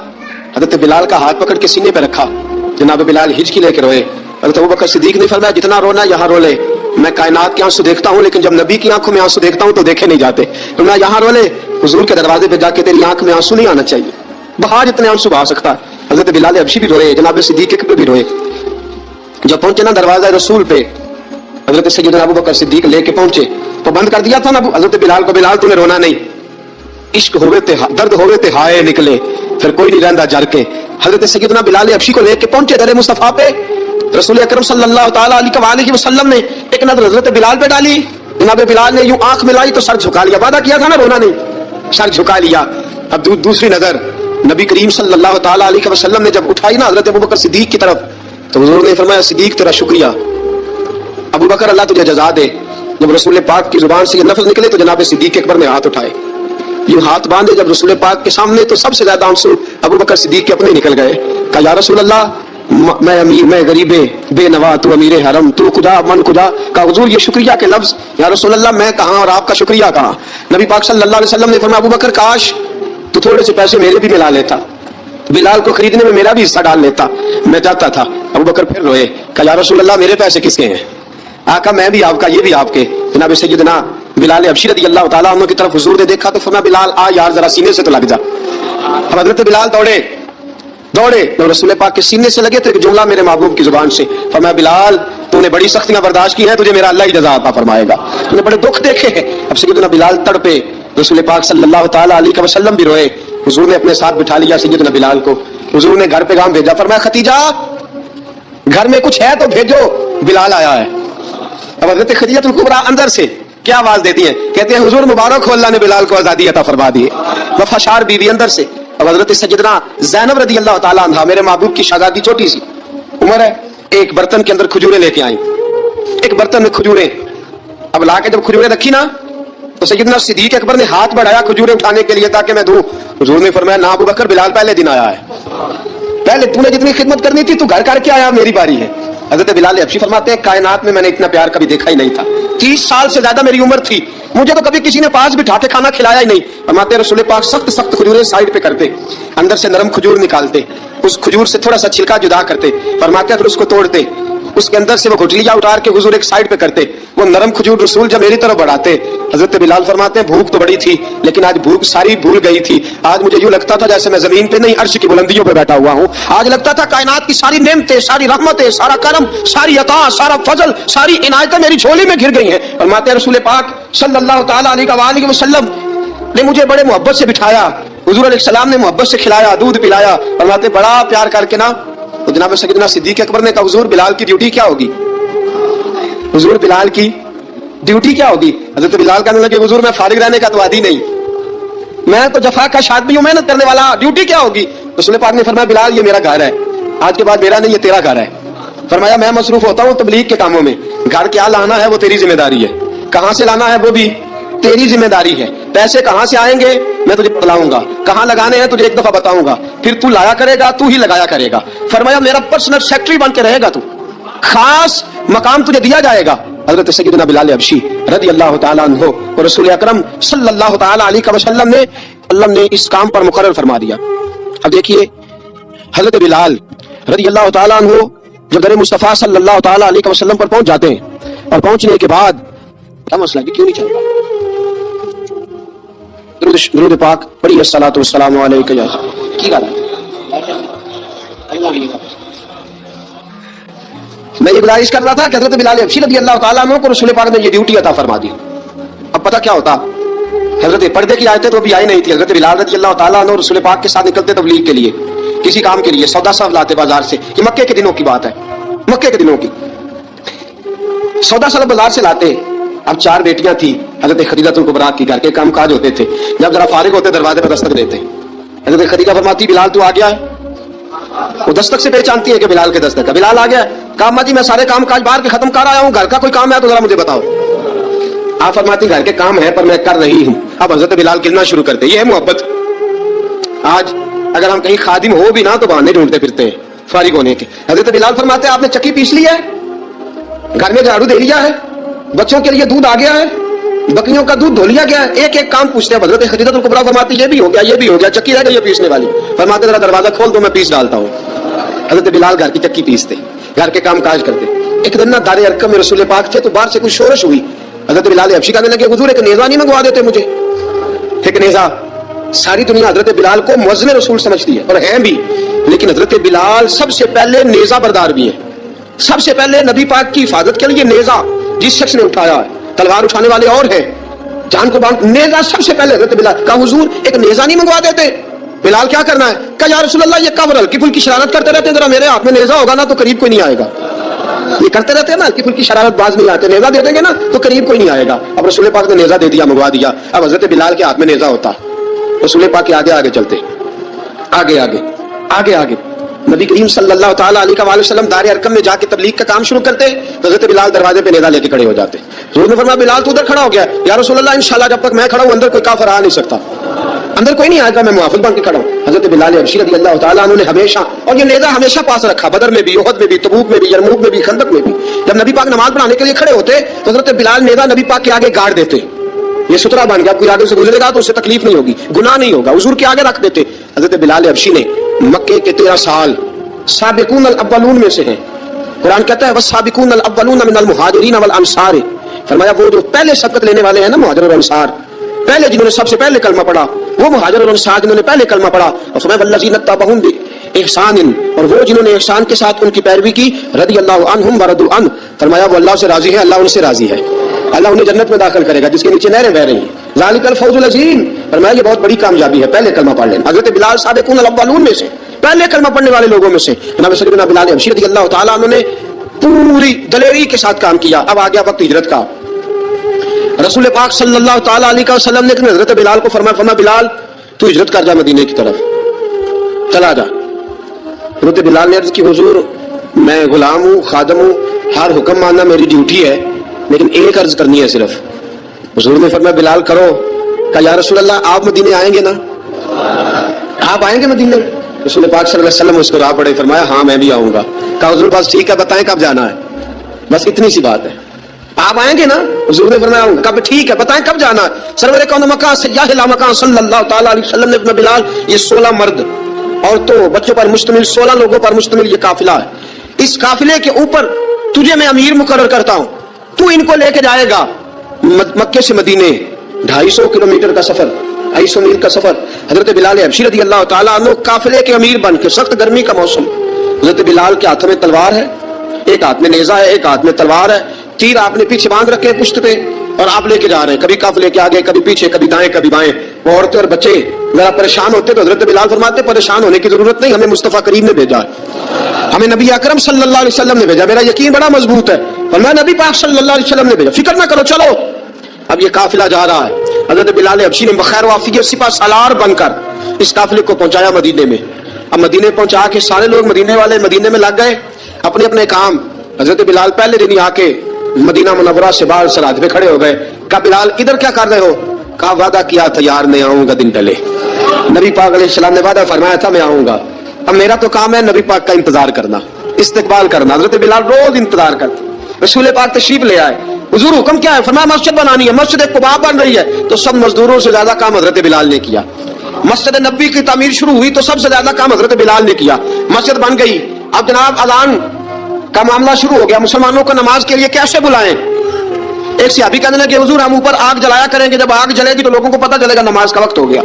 हजरत बिलाल का हाथ पकड़ के सीने पे रखा। जनाब बिलाल हिचकी लेके रोए। हजरत अबू बकर सिद्दीक ने फरमाया जितना रोना यहाँ रो ले, मैं कायनात के आंसू देखता हूँ लेकिन जब नबी की आंखों में आंसू देखता हूँ तो देखे नहीं जाते। तो मैं यहाँ रो ले, हुजूर के दरवाजे पे जाके तेरी आंख में आंसू नहीं आना चाहिए, बहा जितने आंसू बहा सकता है। हजरत बिलाल हबशी भी रोए, जनाब सिद्दीक अकबर भी रोए। जब पहुंचे ना दरवाजा रसूल पे, हजरत सैयदना अबू बकर सिद्दीक लेके पहुंचे तो बंद कर दिया था ना हजरत बिलाल को, बिलाल तूने रोना नहीं, इश्क होवे ते दर्द होवे ते हाय निकले, फिर कोई नहीं रहंदा जर के। हजरत सैयदना बिलाल हबशी को लेके पहुंचे दर मुस्तफा पे, रसूल अकरम सल्लल्लाहु ताला अलैहि वसल्लम ने एक नजर हजरत बिलाल पे डाली। जनाब बिलाल ने यूं आंख मिलाई तो सर झुका लिया, वादा किया था ना रोना नहीं, सर झुका लिया। अब दूसरी नजर नबी करीम सल्लल्लाहु ताला अलैहि वसल्लम ने जब उठाई ना हजरत अबू बकर सिद्दीक की तरफ, तो हुजूर ने फरमाया सिद्दीक तेरा शुक्रिया, अबू बकर अल्लाह तुझे जज़ा दे। जब रसूल पाक की जुबान से ये लफ्ज निकले तो जनाब सिद्दीक अकबर ने हाथ उठाए, यूं हाथ बांधे जब रसूल पाक के सामने तो सबसे ज्यादा आंसू अबू बकर सिद्दीक के अपने निकल गए। कहा या रसूल अल्लाह मैं अमीर, मैं गरीबे बेनवा, तू अमीर हरम, तू खुदा मन खुदा। कहा हुजूर ये शुक्रिया के लफ्ज, या रसूल अल्लाह मैं कहाँ और आपका शुक्रिया कहाँ। नबी पाक सल्लल्लाहु अलैहि वसल्लम ने फरमाया अबू बकर काश तू थोड़े से पैसे मेरे भी मिला लेता, बिलाल को खरीदने में मेरा भी हिस्सा डाल लेता, मैं चाहता था। अबू बकर फिर रोए। कहा या रसूल अल्लाह मेरे पैसे किसके हैं। आका मैं भी आपका ये भी आपके। जनाब सैयदना बिलाल हबशी रज़ी अल्लाह ताला अन्हु की तरफ हुजूर ने देखा तो फरमाया बिलाल आ यार जरा सीने से तो लग जा। अब हजरत बिलाल दौड़े तो रसूल पाक के सीने से लगे तो एक जुमला मेरे महबूब की जुबान से, फरमाया बिलाल तूने बड़ी सख्तियां बर्दाश्त की हैं, तुझे मेरा अल्लाह ही जज़ा अता फरमाएगा, तूने बड़े दुख देखे हैं। अब सैयदना बिलाल तड़पे, रसूल पाक सल्लल्लाहु ताला अलैहि वसल्लम भी रोए। हुजूर ने अपने साथ बिठा लिया सैयदना बिलाल को, हुजूर ने घर पैगाम भेजा, फरमाया खतीजा घर में कुछ है तो भेजो, बिलाल आया है। अब हजरत खदीजतुल कुबरा अंदर से क्या आवाज देती है, कहते हैं हुजूर मुबारक हो अल्लाह ने बिलाल को आजादी अता फरमा दी। वफाशार बीवी अंदर से। अब हजरत सैयदना ज़ैनब रज़ी अल्लाह ताला अन्हा मेरे महबूब की शहजादी, छोटी सी उम्र है, एक बर्तन के अंदर खजूरें लेके आई, एक बर्तन में खजूरें। अब ला के जब खजूरें रखी ना तो सैयदना सिद्दीक अकबर ने हाथ बढ़ाया खजूरें उठाने के लिए ताकि मैं दूं। हुजूर ने फरमाया ना अबू बकर बिलाल पहले दिन आया है, पहले तूने जितनी खिदमत करनी थी तू घर करके आया, मेरी बारी है। हजरत बिलाल हबशी फरमाते हैं कायनात में मैंने इतना प्यार कभी देखा ही नहीं था। 30 साल से ज्यादा मेरी उम्र थी, मुझे तो कभी किसी ने पास बिठा के खाना खिलाया ही नहीं। फरमाते हैं रसूल पाक सख्त सख्त खजूरें साइड पे करते, अंदर से नरम खजूर निकालते, उस खजूर से थोड़ा सा छिलका जुदा करते, फरमाते हैं फिर उसको तोड़ते, उसके अंदर से वो गुठलियां उतार के हुजूर एक साइड पे करते, वो नरम खजूर रसूल जब मेरी तरफ बढ़ाते। हजरत बिलाल फरमाते हैं भूख तो बड़ी थी लेकिन आज भूख सारी भूल गई थी। आज मुझे यूं लगता था जैसे मैं जमीन पे नहीं अर्श की बुलंदियों पे बैठा हुआ हूँ। आज लगता था कायनात की सारी नेमतें, सारी रहमतें, सारा करम, सारी अता, सारा फजल, सारी इनायतें मेरी झोली में घिर गई हैं। फरमाते हैं रसूल पाक सल्लल्लाहु ताला अलैहि वसल्लम ने मुझे बड़े मोहब्बत से बिठाया, हुजूर अलैहिस्सलाम ने मोहब्बत से खिलाया, दूध पिलाया। फरमाते बड़ा प्यार करके ना तो जनाब सैयदना सिद्दीक अकबर ने कहा हुजूर बिलाल की ड्यूटी क्या होगी, हुजूर बिलाल की ड्यूटी क्या होगी। हजरत बिलाल कहने लगे हुजूर मैं फारिग रहने का तो आदी नहीं, मैं तो जफाकश आदमी हूं, मेहनत करने वाला, ड्यूटी क्या होगी। रसूल पाक ने फरमाया बिलाल ये मेरा घर है, आज के बाद मेरा नहीं ये तेरा घर है। फरमाया मैं मसरूफ होता हूँ तबलीग के कामों में, घर क्या लाना है वो तेरी जिम्मेदारी है, कहां से लाना है वो भी तेरी जिम्मेदारी है, पैसे कहां से आएंगे मैं तुझे बतलाऊंगा, कहां लगाने हैं तुझे एक दफा बताऊंगा, फिर तू लाया करेगा, तू ही लगाया करेगा। फरमाया मेरा पर्सनल सेक्रेटरी बन के रहेगा तू, खास मकाम तुझे दिया जाएगा। हजरत सैयदना बिलाल हबशी रज़ी अल्लाह ताला अन्हु और रसूल अकरम सल्लल्लाहु ताला अलैहि वसल्लम ने इस काम पर मुकर्रर फरमा दिया। अब देखिए हजरत बिलाल रज़ी अल्लाह ताला अन्हु जब दर मुस्तफा सल्लल्लाहु ताला अलैहि वसल्लम पर पहुंच जाते हैं और पहुंचने के बाद क्या मसला है, क्यों नहीं चल रहा, दुरूद पाक पढ़िए, अस्सलातु वस्सलामु अलैका या की गाना میں یہ گزارش کر رہا تھا کہ حضرت بلال حبشی رضی اللہ تعالیٰ عنہ کو رسول پاک نے یہ ڈیوٹی عطا فرما دی. اب پتہ کیا ہوتا, حضرت پردے کی آیتیں تو ابھی آئی نہیں تھی. حضرت بلال رضی اللہ تعالیٰ عنہ رسول پاک کے ساتھ نکلتے تبلیغ کے لیے, کسی کام کے لیے, سودا صاحب لاتے بازار سے. یہ مکے کے دنوں کی بات ہے, مکے کے دنوں کی. سودا صاحب بازار سے لاتے. اب 4 بیٹیاں تھیں حضرت خدیجہ الکبریٰ کی, گھر کے کام کاج ہوتے تھے. جب ذرا فارغ ہوتے دروازے پر دستک دیتے. حضرت خدیجہ فرماتی بلال تو آ گیا ہے. وہ دستک سے پہچانتی ہے کہ بلال کے دستک ہے. بلال آ گیا ہے. کہا اما جی میں سارے کام کاج باہر کے ختم کر آیا ہوں, گھر کا کوئی کام ہے تو ذرا مجھے بتاؤ. آپ فرماتی گھر کے کام ہے پر میں کر رہی ہوں. اب حضرت بلال گرنا شروع کرتے. یہ ہے محبت. آج اگر ہم کہیں خادم ہو بھی نہ تو بہانے ڈھونڈتے پھرتے ہیں فارغ ہونے کے. حضرت بلال فرماتے آپ نے چکی پیس لی ہے, گھر میں جھاڑو دے لیا ہے, بچوں کے لیے دودھ آ گیا ہے, بکریوں کا دودھ دھو لیا گیا ہے. ایک ایک کام پوچھتے ہیں. حضرت خدیجہ الکبریٰ فرماتی یہ بھی ہو گیا, یہ بھی ہو گیا, چکی رہ گئی یہ پیسنے والی. فرماتے ذرا دروازہ کھول دو میں پیس ڈالتا ہوں. حضرت بلال گھر کی چکی پیستے, گھر کے کام کاج کرتے. ایک دن نہ دار ارقم میں رسول پاک تھے تو باہر سے کچھ شورش ہوئی. حضرت بلال حبشی کہنے لگے حضور ایک نیزہ نہیں منگوا دیتے مجھے. ایک نیزہ. ساری دنیا حضرت بلال کو مؤذن رسول سمجھتی ہے اور ہیں بھی, لیکن حضرت بلال سب سے پہلے نیزہ بردار بھی ہیں. سب سے پہلے نبی پاک کی حفاظت کے لیے نیزہ جس شخص نے اٹھایا ہے, تلوار اٹھانے والے اور ہیں, جان کو باندھ, نیزہ سب سے پہلے حضرت بلال. کہا حضور ایک نیزہ نہیں منگوا دیتے. بلال کیا کرنا ہے؟ کہا یا رسول اللہ یہ کب ہلکی پھلکی شرارت کرتے رہتے ہیں, ذرا میرے ہاتھ میں نیزہ ہوگا نا تو قریب کوئی نہیں آئے گا. یہ کرتے رہتے ہیں نا ہلکی پھلکی شرارت, باز نہیں آتے. نیزہ دے دیں گے نا تو قریب کوئی نہیں آئے گا. اب رسول پاک نے نیزہ دے دیا, منگوا دیا. اب حضرت بلال کے ہاتھ میں نیزہ ہوتا, رسول پاک کے آگے آگے چلتے, آگے آگے آگے آگے. نبی کریم صلی اللہ تعالیٰ علیہ وسلم دار ارقم میں جا کے تبلیغ کا کام شروع کرتے. حضرت بلال دروازے پہ نیزہ لے کے کھڑے ہو جاتے. حضور نے فرمایا بلال تو ادھر کھڑا ہو گیا. یا رسول اللہ انشاءاللہ جب تک میں کھڑا ہوں اندر کوئی کافر آ نہیں سکتا, اندر کوئی نہیں آئے گا, میں محافظ بن کے کھڑا ہوں. حضرت بلال حبشی رضی اللہ تعالیٰ عنہ نے ہمیشہ, اور یہ نیزہ ہمیشہ پاس رکھا, بدر میں بھی, احد میں بھی, تبوک میں بھی, یرموک میں بھی, خندق میں بھی. جب نبی پاک نماز پڑھانے کے لیے کھڑے ہوتے تو حضرت بلال نیزہ نبی پاک کے آگے گاڑ دیتے. یہ سترا بن گیا, کوئی آگے سے گزرے گا تو اس سے تکلیف نہیں ہوگی, گناہ نہیں ہوگا, حضور کے آگے رکھ دیتے. حضرت بلال حبشی نے مکے کے 13 سال سابقون الاولون میں سے ہیں. قرآن کہتا ہے والسابقون الاولون من المہاجرین والانصار. فرمایا وہ جو پہلے سبقت لینے والے ہیں نا مہاجر اور انصار, پہلے جنہوں نے سب سے پہلے کلمہ پڑھا وہ مہاجر اور انصار جنہوں نے پہلے کلمہ پڑھا. اور فرمایا والذین اتبعوہم باحسان, اور وہ جنہوں نے احسان کے ساتھ ان کی پیروی کی, رضی اللہ عنہم ورضوا عنہ. فرمایا وہ اللہ سے راضی ہے, اللہ ان سے راضی ہے, اللہ انہیں جنت میں داخل کرے گا جس کے نیچے نہریں بہ رہی ہیں. ذالک الفوز العظیم. فرمایا یہ بہت بڑی کامیابی ہے پہلے کلمہ پڑھ لینا. حضرت بلال سابقون الاولون میں سے, پہلے کلمہ پڑھنے والے لوگوں میں سے. جناب سیدنا بلال حبشی رضی اللہ تعالیٰ عنہ نے پوری دلیری کے ساتھ کام کیا. اب آ گیا وقت ہجرت کا. رسول پاک صلی اللہ تعالیٰ علیہ وسلم نے حضرت بلال کو فرمایا بلال تو ہجرت کر جا مدینے کی طرف, چلا جا. حضرت بلال نے عرض کی حضور میں غلام ہوں, خادم ہوں, ہر حکم ماننا میری ڈیوٹی ہے, لیکن ایک عرض کرنی ہے صرف. حضور نے فرمایا بلال کرو. کہا یا رسول اللہ آپ مدینے آئیں گے نا, آپ آئیں گے مدینے؟ رسول پاک صلی اللہ علیہ وسلم اس کو راہ پڑے. فرمایا ہاں میں بھی آؤں گا. کہا حضور بس ٹھیک ہے بتائیں کب جانا ہے, بس اتنی سی بات ہے, آپ آئیں گے نا؟ حضور نے فرمایا کب, ٹھیک ہے بتائیں کب جانا ہے. سرور کون مکان سیاح لا مکان صلی اللہ تعالیٰ علیہ وسلم نے فرمایا بلال یہ 16 مرد عورتوں بچوں پر مشتمل 16 لوگوں پر مشتمل یہ قافلہ ہے. اس قافلے کے اوپر تجھے میں امیر مقرر کرتا ہوں, تو ان کو لے کے جائے گا مکے سے مدینے 250 کلومیٹر کا سفر, 250 میل کا سفر. حضرت بلال حبشی رضی اللہ تعالیٰ عنہ قافلے کے امیر بن کے, سخت گرمی کا موسم, حضرت بلال کے ہاتھ میں تلوار ہے, ایک ہاتھ میں نیزہ ہے, ایک ہاتھ میں تلوار ہے, تیر آپ نے پیچھے باندھ رکھے پشت پہ اور آپ لے کے جا رہے ہیں, کبھی قافلے کے آگے کبھی پیچھے, کبھی دائیں کبھی بائیں. وہ عورتیں اور بچے ذرا پریشان ہوتے تو حضرت بلال فرماتے پریشان ہونے کی ضرورت نہیں, ہمیں مصطفیٰ کریم نے بھیجا ہے, ہمیں نبی اکرم صلی اللہ علیہ وسلم نے بھیجا, میرا یقین بڑا مضبوط ہے. فرمایا نبی پاک صلی اللہ علیہ وسلم نے بھیجا, فکر نہ کرو چلو. اب یہ قافلہ جا رہا ہے. حضرت بلال حبشی نے بخیر و عافیت سپہ سالار بن کر اس قافلے کو پہنچایا مدینے میں. اب مدینے پہنچا کے سارے لوگ مدینے والے مدینے میں لگ گئے اپنے اپنے کام. حضرت بلال پہلے دن ہی آ کے مدینہ منورہ سے باہر سرحد پہ کھڑے ہو گئے. کہا بلال ادھر کیا کر رہے ہو؟ کہا وعدہ کیا تھا یار میں آؤں گا دن ڈلے. نبی پاک علیہ السلام نے وعدہ فرمایا تھا میں آؤں گا, اب میرا تو کام ہے نبی پاک کا انتظار کرنا, استقبال کرنا. حضرت بلال روز انتظار کرتے. رسول پاک تشریف لے آئے. حضور حکم کیا ہے؟ فرمایا مسجد بنانی ہے, مسجد قباء بن رہی ہے. تو سب مزدوروں سے زیادہ کام حضرت بلال نے کیا. مسجد نبوی کی تعمیر شروع ہوئی تو سب سے زیادہ کام حضرت بلال نے کیا. مسجد بن گئی. اب جناب اذان کا معاملہ شروع ہو گیا, مسلمانوں کو نماز کے لیے کیسے بلائیں؟ ایک صحابی کہنے لگے حضور ہم اوپر آگ جلایا کریں گے, جب آگ جلے گی تو لوگوں کو پتہ چلے گا نماز کا وقت ہو گیا.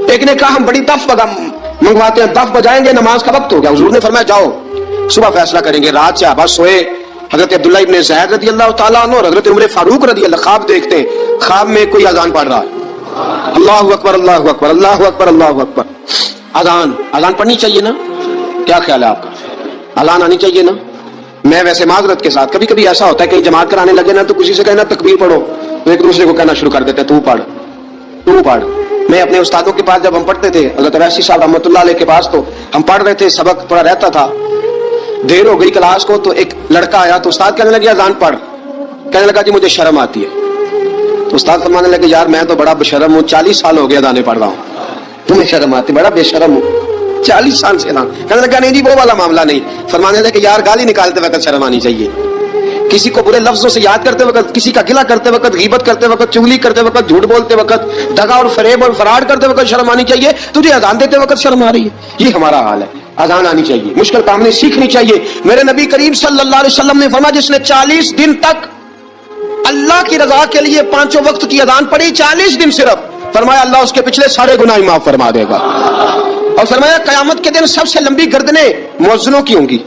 ایک نے کہا ہم بڑی دف منگواتے ہیں, دف بجائیں گے نماز کا وقت ہو گیا. حضور نے فرمایا جاؤ صبح فیصلہ کریں گے. رات صحابہ سوئے, حضرت عبداللہ ابن زید رضی اللہ تعالیٰ عنہ اور حضرت عمر فاروق رضی اللہ خواب دیکھتے ہیں, خواب میں کوئی اذان پڑھ رہا ہے, اللہ اکبر اللہ اکبر اللہ اکبر اللہ اکبر. اذان پڑھنی چاہیے نا, کیا خیال ہے آپ کا؟ اذان آنی چاہیے نا. میں ویسے معذرت کے ساتھ کبھی کبھی ایسا ہوتا ہے کہ جماعت کرانے لگے نا تو کسی سے کہنا تکبیر پڑھو, تو ایک دوسرے کو کہنا شروع کر دیتے تو پڑھ. میں اپنے استادوں کے پاس جب ہم پڑھتے تھے, حضرت ویسی صاحب رحمۃ اللہ علیہ کے پاس, تو ہم پڑھ رہے تھے, سبق پڑھا رہتا تھا, دیر ہو گئی کلاس کو, تو ایک لڑکا آیا تو استاد کہنے لگا اذان پڑھ. کہنے لگا جی مجھے شرم آتی ہے. تو استاد فرمانے لگے یار میں تو بڑا بشرم ہوں, 40 سال ہو گیا اذانیں پڑھ رہا ہوں, تمہیں شرم آتی, بڑا بے شرم ہوں 40 سال سے اذان. کہنے لگا نہیں جی وہ والا معاملہ نہیں. فرمانے لگے یار گالی نکالتے وقت شرم آنی چاہیے, کسی کو برے لفظوں سے یاد کرتے وقت, کسی کا گلہ کرتے وقت, غیبت کرتے وقت, چغلی کرتے وقت, جھوٹ بولتے وقت, دغا اور فریب اور فراڈ کرتے وقت شرم آنی چاہیے. تجھے اذان دیتے وقت شرم آ رہی ہے. یہ ہمارا حال ہے. اذان آنی چاہیے, مشکل کام نہیں, سیکھنی چاہیے. میرے نبی کریم صلی اللہ علیہ وسلم نے فرمایا جس نے 40 دن تک اللہ کی رضا کے لیے 5 وقت کی اذان پڑھی, 40 دن صرف, فرمایا اللہ اس کے پچھلے سارے گناہ معاف فرما دے گا. اور فرمایا قیامت کے دن سب سے لمبی گردنیں مؤذنوں کی ہوں گی,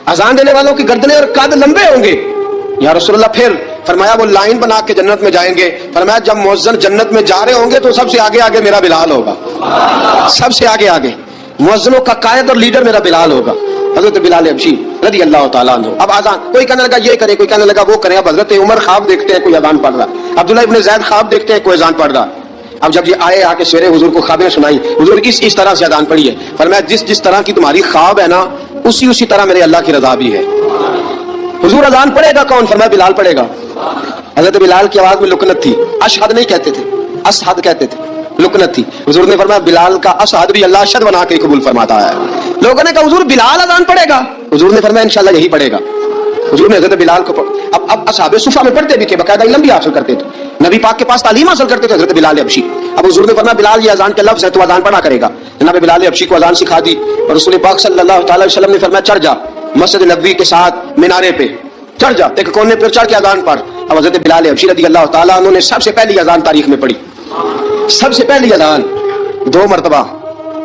اذان دینے والوں کی گردنیں اور قد لمبے ہوں گے. یا رسول اللہ پھر فرمایا وہ لائن بنا کے جنت میں جائیں گے. فرمایا جب مؤذن جنت میں جا رہے ہوں گے تو سب سے آگے آگے میرا بلال ہوگا, سب سے آگے آگے مؤذنوں کا قائد اور لیڈر میرا بلال ہوگا, حضرت بلال حبشی رضی اللہ تعالیٰ عنہ. اب اذان کوئی کہنے لگا یہ کرے, کوئی کہنے لگا وہ کرے. اب حضرت عمر خواب دیکھتے ہیں کوئی اذان پڑھ رہا, عبداللہ ابن زید خواب دیکھتے ہیں کوئی اذان پڑھ رہا. اب جب یہ آئے آ کے سویرے حضور کو خوابیں سنائی, حضور اس طرح سے اذان پڑھی ہے. فرمایا جس طرح کی تمہاری خواب ہے نا اسی طرح میرے اللہ کی رضا بھی ہے. حضور اذان پڑھے گا کون؟ فرمایا بلال پڑھے گا. حضرت بلال کی آواز میں لکنت تھی, اشہد نہیں کہتے تھے, اسہد کہتے تھے, لکنت تھی. حضور نے فرمایا بلال کا اسہد بھی اللہ اشہد بنا کے قبول فرماتا ہے. لوگوں نے کہا حضور بلال اذان پڑھے گا. حضور نے فرمایا انشاءاللہ یہی پڑھے گا. حضور نے حضرت بلال کو اب اصحاب صفہ میں پڑھتے بھی کہ باقاعدہ علم بھی حاصل کرتے تھے, نبی پاک کے پاس تعلیم حاصل کرتے تھے حضرت بلال حبشی. اب حضور نے فرمایا بلال یہ اذان کے لفظ ہے تو اذان پڑھا کرے گا. جناب بلال حبشی کو اذان سکھا دی اور رسول پاک صلی اللہ تعالی وسلم نے فرمایا چڑھ جا مسجد نبوی کے ساتھ مینارے پہ, چڑھ جا ایک کونے پر چڑھ کے اذان پڑھ. اب حضرت بلال حبشی رضی اللہ تعالیٰ عنہ نے سب سے پہلی اذان تاریخ میں پڑھی, سب سے پہلی اذان. 2 مرتبہ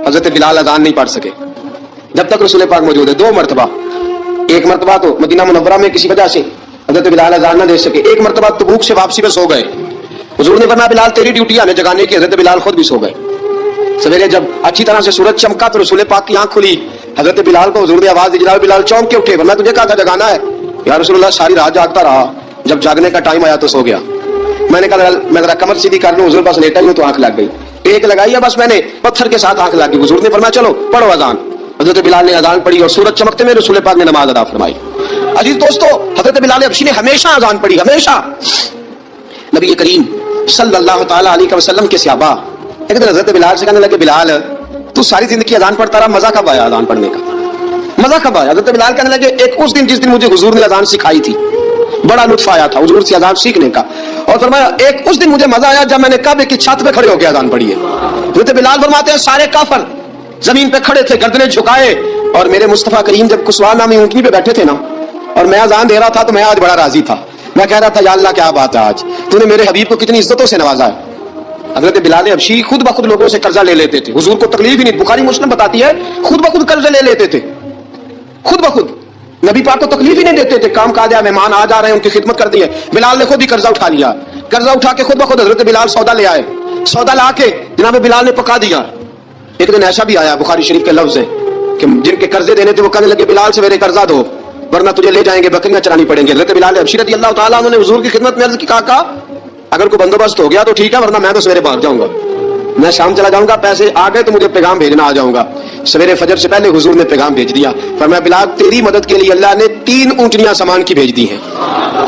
حضرت بلال اذان نہیں پڑھ سکے جب تک رسول پاک موجود ہے, 2 مرتبہ. ایک مرتبہ تو مدینہ منورہ میں کسی وجہ سے حضرت بلال اذان نہ دے سکے, ایک مرتبہ تبوک سے واپسی میں سو گئے. حضور نے فرمایا بلال تیری ڈیوٹی ہمیں جگانے کی. حضرت بلال خود بھی سو گئے. سویرے جب اچھی طرح سے سورج چمکا تو رسول پاک کی آنکھ کھلی, حضرت بلال کو حضور نے آواز دی, جناب بلال چونک کے اٹھے. ورنہ تجھے کہا تھا جگانا ہے. یا رسول اللہ ساری رات جاگتا رہا, جب جاگنے کا ٹائم آیا تو سو گیا. میں نے کہا میں ذرا کمر سیدھی کر لوں, حضور پاس لیٹا ہوں تو آنکھ لگ گئی, ایک لگائی ہے بس میں نے, پتھر کے ساتھ آنکھ لگ گئی. حضور نے فرمایا چلو پڑھو اذان. حضرت بلال نے اذان پڑھی اور سورج چمکتے میں رسول پاک نے نماز ادا فرمائی. عزیز دوستو حضرت بلال حبشی نے ہمیشہ اذان پڑھی, ہمیشہ. نبی کریم صلی اللہ تعالی علیہ وسلم کے صحابہ ایک دن حضرت بلال سے کہنے لگے بلال تو ساری زندگی اذان پڑھتا رہا, مزہ کب آیا اذان پڑھنے کا, مزہ کب آیا؟ حضرت بلال کہنے لگے ایک اس دن جس دن مجھے حضور نے اذان سکھائی تھی, بڑا لطف آیا تھا حضور سے اذان سیکھنے کا. اور فرمایا ایک اس دن مجھے مزہ آیا جب میں نے کعبے کی چھت پہ کھڑے ہو کے اذان پڑھی ہے. حضرت بلال فرماتے ہیں سارے کافر زمین پہ کھڑے تھے, گردنیں جھکائے, اور میرے مصطفیٰ کریم جب کسوہ نامی اونٹنی پہ بیٹھے تھے نا اور میں اذان دے رہا تھا تو میں آج بڑا راضی تھا. میں کہہ رہا تھا یا اللہ کیا بات ہے, آج تو نے میرے حبیب کو کتنی عزتوں سے نوازا ہے. حضرت بلال حبشی خود بخود لوگوں سے قرضہ لے لیتے تھے, حضور کو تکلیف ہی نہیں. بخاری مسلم بتاتی ہے خود بخود قرضہ لے لیتے تھے, خود بخود. نبی پاک کو تکلیف ہی نہیں دیتے تھے. کام کاج ہے, مہمان آ جا رہے ہیں, ان کی خدمت کر دی ہے. بلال نے خود ہی قرضہ اٹھا لیا, قرضہ اٹھا کے خود بخود حضرت بلال سودا لے آئے. سودا لا کے جناب بلال نے پکا دیا. ایک دن ایسا بھی آیا, بخاری شریف کے لفظ ہیں کہ جن کے قرضے دینے تھے وہ کہنے لگے بلال سے میرے قرضہ دو ورنہ تجھے لے جائیں گے, بکریاں چرانی پڑیں گے. حضرت بلال حبشی رضی اللہ تعالیٰ عنہ نے حضور کی خدمت میں عرض کی, کہا اگر کوئی بندوبست ہو گیا تو ٹھیک ہے ورنہ میں تو سویرے بھاگ جاؤں گا, میں شام چلا جاؤں گا, پیسے آ گئے تو مجھے پیغام بھیجنا آ جاؤں گا. سویرے فجر سے پہلے حضور نے پیغام بھیج دیا. فرمایا بلال تیری مدد کے لیے اللہ نے 3 اونٹنیاں سامان کی بھیج دی ہیں.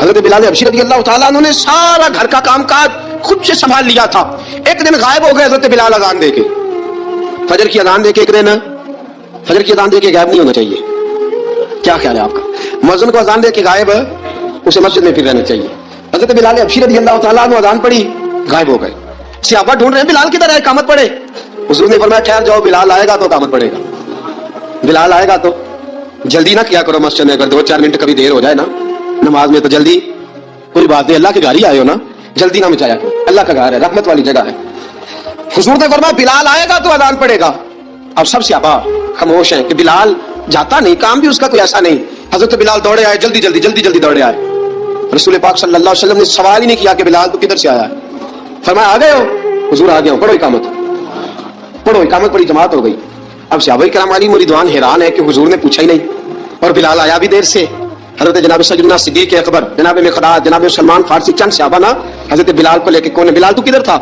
حضرت بلال حبشی رضی اللہ تعالیٰ عنہ نے سارا گھر کا کام کاج خود سے سنبھال لیا تھا. ایک دن غائب ہو گئے حضرت بلال اذان دے کے, فجر کی اذان دے کے. ایک دن فجر کی اذان دے کے غائب نہیں ہونا چاہیے. کیا خیال ہے آپ کا؟ مؤذن کو اذان دے کے غائب اسے مسجد میں پھر رہنا چاہیے. حضرت بلال حبشی رضی اللہ تعالیٰ عنہ اذان پڑھی, غائب ہو گئے. صحابہ ڈھونڈ رہے ہیں بلال کدھر ہے, اقامت پڑھے. حضور نے فرمایا خیر جاؤ, بلال آئے گا تو اقامت پڑھے گا, بلال آئے گا تو. جلدی نہ کیا کرو مسجد میں, اگر 2-4 منٹ کبھی دیر ہو جائے نا نماز میں تو جلدی کوئی بات نہیں, اللہ کے گھر ہی آئے ہو نا, جلدی نہ مچایا کرو, اللہ کا گھر ہے, رحمت والی جگہ ہے. حضور نے فرمایا بلال آئے گا تو اذان پڑھے گا. اب سب صحابہ خاموش ہیں کہ بلال जाता नहीं, काम भी उसका कोई ऐसा नहीं। हजरत बिलाल दौड़े आए, जल्दी जल्दी दौड़े आए। रसूल पाक सल्लल्लाहु अलैहि वसल्लम ने सवाल ही नहीं किया कि बिलाल तू किधर से आया है। फरमाया आ गए हो? हुजूर आ गया हूं, पढ़ो इकामत। पढ़ो इकामत, पड़ी जमात हो गई। अब सहाबा किराम अलैहिम रिदवान हैरान है कि हुजूर ने पूछा ही नहीं और बिलाल आया भी देर से। हजरत जनाब सैयदना सिद्दीक अकबर, जनाब मिक़दाद, जनाब सलमान फारसी, चंद सहाबा ना हजरत बिलाल को लेके कौन है, बिलाल तू किधर था?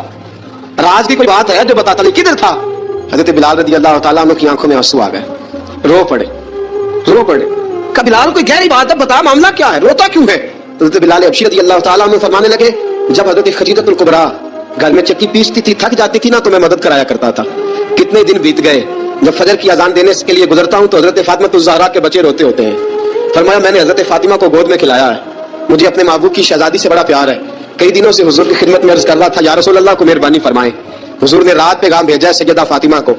राज की कोई बात है जो बताता नहीं, किधर था? हजरत बिलाल रज़ी अल्लाह तआला अन्हु की आंखों में आंसू आ गए, रो पड़े। का बिलाल कोई गहरी बात है, बता मामला क्या है, रोता क्यों है? हजरत बिलाल हबशी रज़ी अल्लाह तआला अन्हु फरमाने लगे, जब हजरत खदीजतुल कुबरा घर में चक्की पीसती थी, थक जाती थी ना, तो मैं मदद कराया करता था। कितने दिन बीत गए, जब फजर की अजान देने के लिए गुजरता हूं तो हजरत फातिमा ज़हरा के बच्चे रोते होते हैं। फरमाया मैंने हजरत फातिमा को गोद में खिलाया है, मुझे अपने महबूब की शहजादी से बड़ा प्यार है। कई दिनों से हुजूर की खिदमत में अर्ज कर रहा था, या रसूल अल्लाह को मेहरबानी फरमाएं। हुजूर ने रात पैगाम भेजा है सैयदा फातिमा को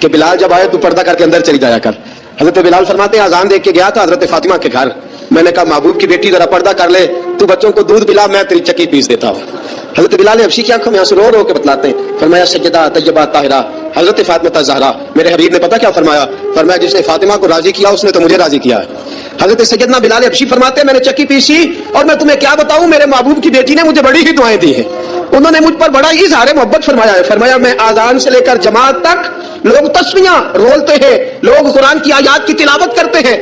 कि बिलाल जब आए तू पर्दा करके अंदर चली जाया कर। हजरत बिलाल फरमाते हैं अजान देख के गया था हजरत फातिमा के घर, मैंने कहा महबूब की बेटी जरा पर्दा कर ले, तू बच्चों को दूध पिला, मैं तेरी चक्की पीस देता हूँ। हजरत बिलाल हबशी की आंखों में आंसू रो रो के बतलाते हैं। फरमाया सैयदा तय्यबा ताहिरा हजरत फातिमा ज़हरा, मेरे हबीब ने पता क्या फरमाया? फरमाया जिसने फातिमा को राजी किया उसने तो मुझे राजी किया है। हजरत सैयदना बिलाल हबशी फरमाते हैं मैंने चक्की पीसी और मैं तुम्हें क्या बताऊं, मेरे महबूब की बेटी ने मुझे बड़ी ही दुआएं दी है, उन्होंने मुझ पर बड़ा ही इज़हार मोहब्बत फरमाया है। फरमाया मैं आजान से लेकर जमात तक लोग तस्बीहां रोलते हैं, लोग कुरान की आयात की तिलावत करते हैं,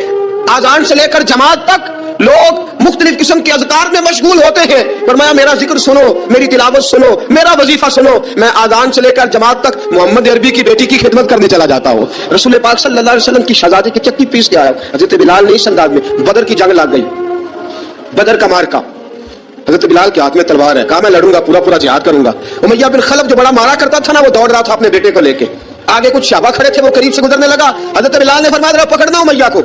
आजान से लेकर जमात तक लोग मुख्तलिफ किस्म के अज़कार में मशगूल होते हैं। फरमाया मेरा जिक्र सुनो, मेरी तिलावत सुनो, मेरा वजीफा सुनो, मैं आजान से लेकर जमात तक मोहम्मद अरबी की बेटी की खिदमत करने चला जाता हूँ। रसूल पाक सल्लल्लाहु अलैहि वसल्लम की शहजादी की चक्की पीस के आया। हजरत बिलाल ने इस अंदाज में बदर की जंग लग गई, बदर का मार्का, हजरत बिलाल के हाथ में तलवार है, कहा मैं लड़ूंगा, पूरा पूरा जिहाद करूंगा। उमैया बिन खलफ जो बड़ा मारा करता था ना, वो दौड़ रहा था अपने बेटे को लेके, आगे कुछ शाबा खड़े थे, वो करीब से गुजरने लगा। हजरत बिलाल ने फरमाया जरा पकड़ना उमैया को,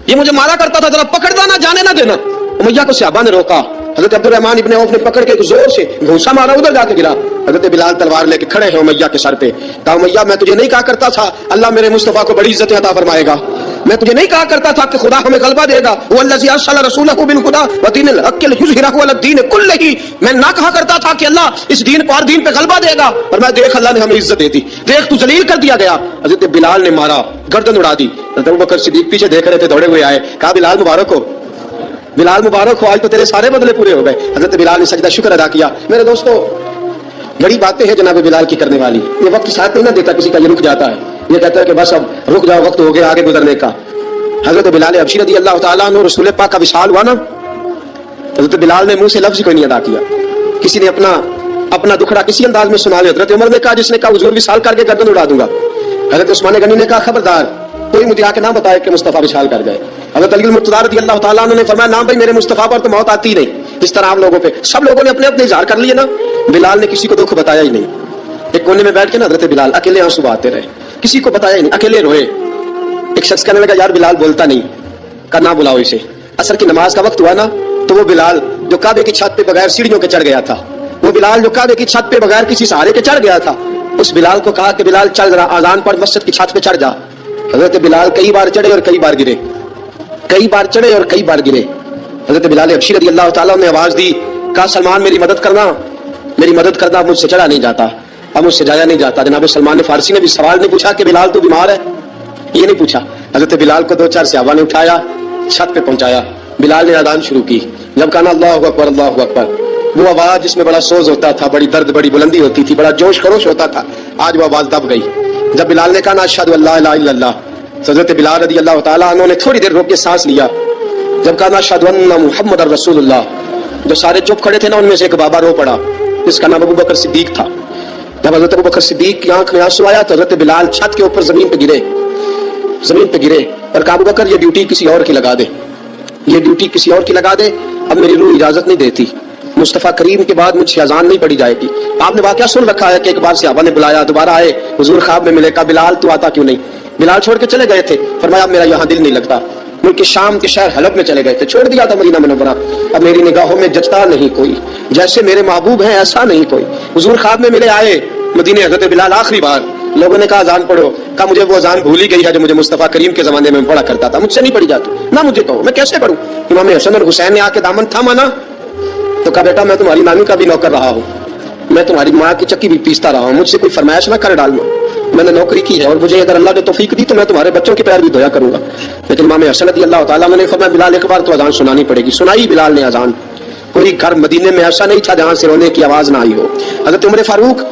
ये मुझे मारा करता था, जरा पकड़ना, ना जाने ना देना। उमैया को सहाबा ने रोका, हजरत अब्दुर्रहमान इब्ने औफ ने पकड़ के जोर से घूंसा मारा, उधर जाके गिरा। हजरत बिलाल तलवार लेके खड़े हैं उमैया के सर पे। कहा उमैया मैं तुझे नहीं कहा करता था अल्लाह मेरे मुस्तफा को बड़ी इज्जत अता फरमाएगा, मैं तुझे नहीं कहा करता था कि खुदा हमें गलबा देगा, वल्लज़ी अरसला रसूलहु बिल हुदा व दीनिल हक़्क़ि लियुज़हिरहु अला दीन कुल्लिही, मैं ना कहा करता था कि अल्लाह इस दीन पर दीन पे गलबा देगा, और मैं देख अल्लाह ने हमें इज्जत दे दी, देख तू जलील कर दिया गया। हजरत बिलाल ने मारा, गर्दन उड़ा दी। हजरत अबू बकर सिद्दीक पीछे देख रहे थे, दौड़े हुए आए, कहा बिलाल मुबारक हो, बिलाल मुबारक हो, आज तो तेरे सारे बदले पूरे हो गए। हजरत बिलाल ने सजदा शुक्र अदा किया। मेरे दोस्तों बड़ी बातें हैं जनाब बिलाल की करने वाली, ये वक्त साथ नहीं ना देता किसी का, ये रुक जाता है, ये कहता है कि बस अब रुक जाओ, वक्त हो गया आगे गुजरने का। हजरत बिलाल हबशी रज़ी अल्लाह तआला अन्हु रसूल पाक का विशाल हुआ ना, हजरत बिलाल ने मुंह से लफ्ज कोई नहीं अदा किया। किसी ने अपना दुखड़ा किसी अंदाज में सुना लिया। हजरत उमर ने कहा, जिसने कहा हुजूर विशाल करके गर्दन उड़ा दूंगा। हजरत उस्मान गनी ने कहा खबरदार कोई मुझे आके ना बताए कि मुस्तफा विशाल कर गए। हजरत अली मुर्तज़ा रज़ी अल्लाह तआला अन्हु ने फरमाया ना भाई, मेरे मुस्तफा पर तो मौत आती ही नहीं। इस तरह आप लोगों पे सब लोगों ने अपने अपने इज़हार कर लिए ना, बिलाल ने किसी को दुख बताया ही नहीं। एक कोने में बैठ के ना हजरत बिलाल अकेले आंसू बहाते रहे, किसी को बताया ही नहीं, अकेले रोए। एक शख्स कहने लगा यार बिलाल बोलता नहीं, का ना बुलाओ इसे। असर की नमाज का वक्त हुआ ना, तो वो बिलाल जो काबे की छत पे बगैर सीढ़ियों के चढ़ गया था, वो बिलाल जो काबे की छत पे बगैर किसी सहारे के चढ़ गया था, उस बिलाल को कहा कि बिलाल चल जरा आजान पर मस्जिद की छत पे चढ़ जा। हजरत बिलाल कई बार चढ़े और कई बार गिरे, कई बार चढ़े और कई बार गिरे। हजरत बिलाल हबशी रज़ी अल्लाह तआला ने आवाज दी, कहा सलमान मेरी मदद करना, मेरी मदद करना, मुझसे चढ़ा नहीं जाता, अब मुझसे जाया नहीं जाता। जनाब सलमान फारसी ने भी सवाल नहीं पूछा कि बिलाल तू बीमार है, ये नहीं पूछा। हजरत बिलाल को दो चार सहाबा ने उठाया, छत पे पहुंचाया। बिलाल ने अजान शुरू की, जब कहा अल्लाहु अकबर अल्लाहु अकबर, वो आवाज जिसमें बड़ा सोज होता था, बड़ी दर्द, बड़ी बुलंदी होती थी, बड़ा जोश खरोश होता था, आज वो आवाज दब गई। जब बिलाल ने कहा अशहदु अल्ला इलाहा इल्लल्लाह, हजरत बिलाल रज़ी अल्लाह तआला अन्हु ने थोड़ी देर रोक के सांस लिया। जब कहा अशहदु अन्ना मुहम्मदर रसूलुल्लाह, जो सारे चुप खड़े थे ना, उनमें से एक बाबा रो पड़ा, जिसका नाम अबू बकर सिद्दीक था। जब हजरत अबू बकर सिद्दीक की आंख में आंसू आया तो हजरत बिलाल छत के ऊपर जमीन पे गिरे, जमीन पे गिरे और कहा अबू बकर ये ड्यूटी किसी और की लगा दे, ये ड्यूटी किसी और की लगा दे, अब मेरी रूह इजाजत नहीं देती, मुस्तफा करीम के बाद मुझसे अजान नहीं पड़ी जाएगी। आपने वाकया सुन रखा है कि एक बार सहाबा ने बुलाया, दोबारा आए, हुजूर ख्वाब में मिले, कहा बिलाल तू आता क्यों नहीं? बिलाल छोड़ के चले गए थे। फरमाया मेरा यहाँ दिल नहीं लगता, मुल्क शाम के शहर हलब में चले गए थे, छोड़ दिया था मदीना मुनव्वरा, अब मेरी निगाहों में जचता नहीं कोई, जैसे मेरे महबूब हैं ऐसा नहीं कोई। हुजूर ख्वाब में मिले, आए मदीने, हजरत बिलाल आखिरी बार, लोगों ने कहा अजान पढ़ो, कहा मुझे वो अजान भूल ही गई है जो मुझे मुस्तफा करीम के जमाने में पढ़ा करता था, मुझसे नहीं पढ़ी जाती, ना मुझे कहो मैं कैसे पढ़ूं। इमाम हसन और हुसैन ने आके दामन थामा ना, तो कहा बेटा मैं तुम्हारी नानी का भी नौकर रहा हूँ, मैं तुम्हारी माँ की चक्की भी पीसता रहा हूँ, मुझसे कोई फरमाइश ना कर डालना। मैंने नौकरी की है और मुझे अगर अल्लाह ने तौफीक दी तो मैं तुम्हारे बच्चों के पैर भी धोया करूंगा। लेकिन इमाम हसन रज़ी अल्लाह तआला ने फरमाया बिलाल एक बार तो अजान सुनानी पड़ेगी। सुनाई बिलाल ने अजान। कोई घर मदीने में ऐसा नहीं था जहां से रोने की आवाज ना आई हो। हजरत उमर फारूक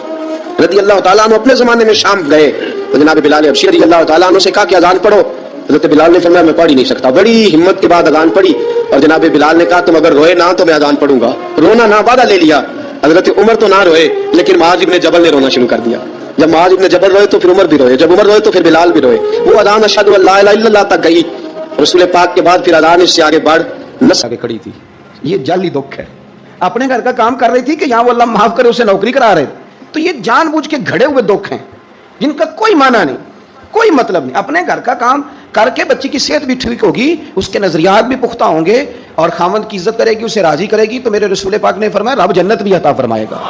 रज़ी अल्लाह तआला अन्हु अपने जमाने में शाम गए तो जनाब बिलाल हबशी रज़ी अल्लाह तआला अन्हु से कहा कि अजान पढ़ो। हजरत बिलाल ने फरमाया मैं पढ़ ही नहीं सकता। बड़ी हिम्मत के बाद अजान पढ़ी और जनाब बिलाल ने कहा तुम अगर रोए ना तो मैं अजान पढ़ूंगा। रोना ना वादा ले लिया। हजरत उमर तो ना रोए लेकिन मुआज़ इब्न जबल ने रोना शुरू कर दिया। जब मुआज़ इब्न जबल रोए तो फिर उमर भी रोए, जब उमर रोए तो फिर बिलाल भी रोए। वो अजान अशहदु अल्ला इलाहा इल्लल्लाह तक गई। रसूल पाक के बाद फिर अजान इससे आगे बढ़ आगे खड़ी थी। ये जाली दुख है। अपने घर का काम कर रही थी कि यहाँ वो अल्लाह माफ करे उसे नौकरी करा रहे, तो ये जानबूझ के घड़े हुए दुख हैं जिनका कोई माना नहीं, कोई मतलब नहीं। अपने घर का काम करके बच्ची की सेहत भी ठीक होगी, उसके नजरियात भी पुख्ता होंगे और खामद की इज्जत करेगी, उसे राजी करेगी, तो मेरे रसूल पाक ने फरमाया रब जन्नत भी अता फरमाएगा।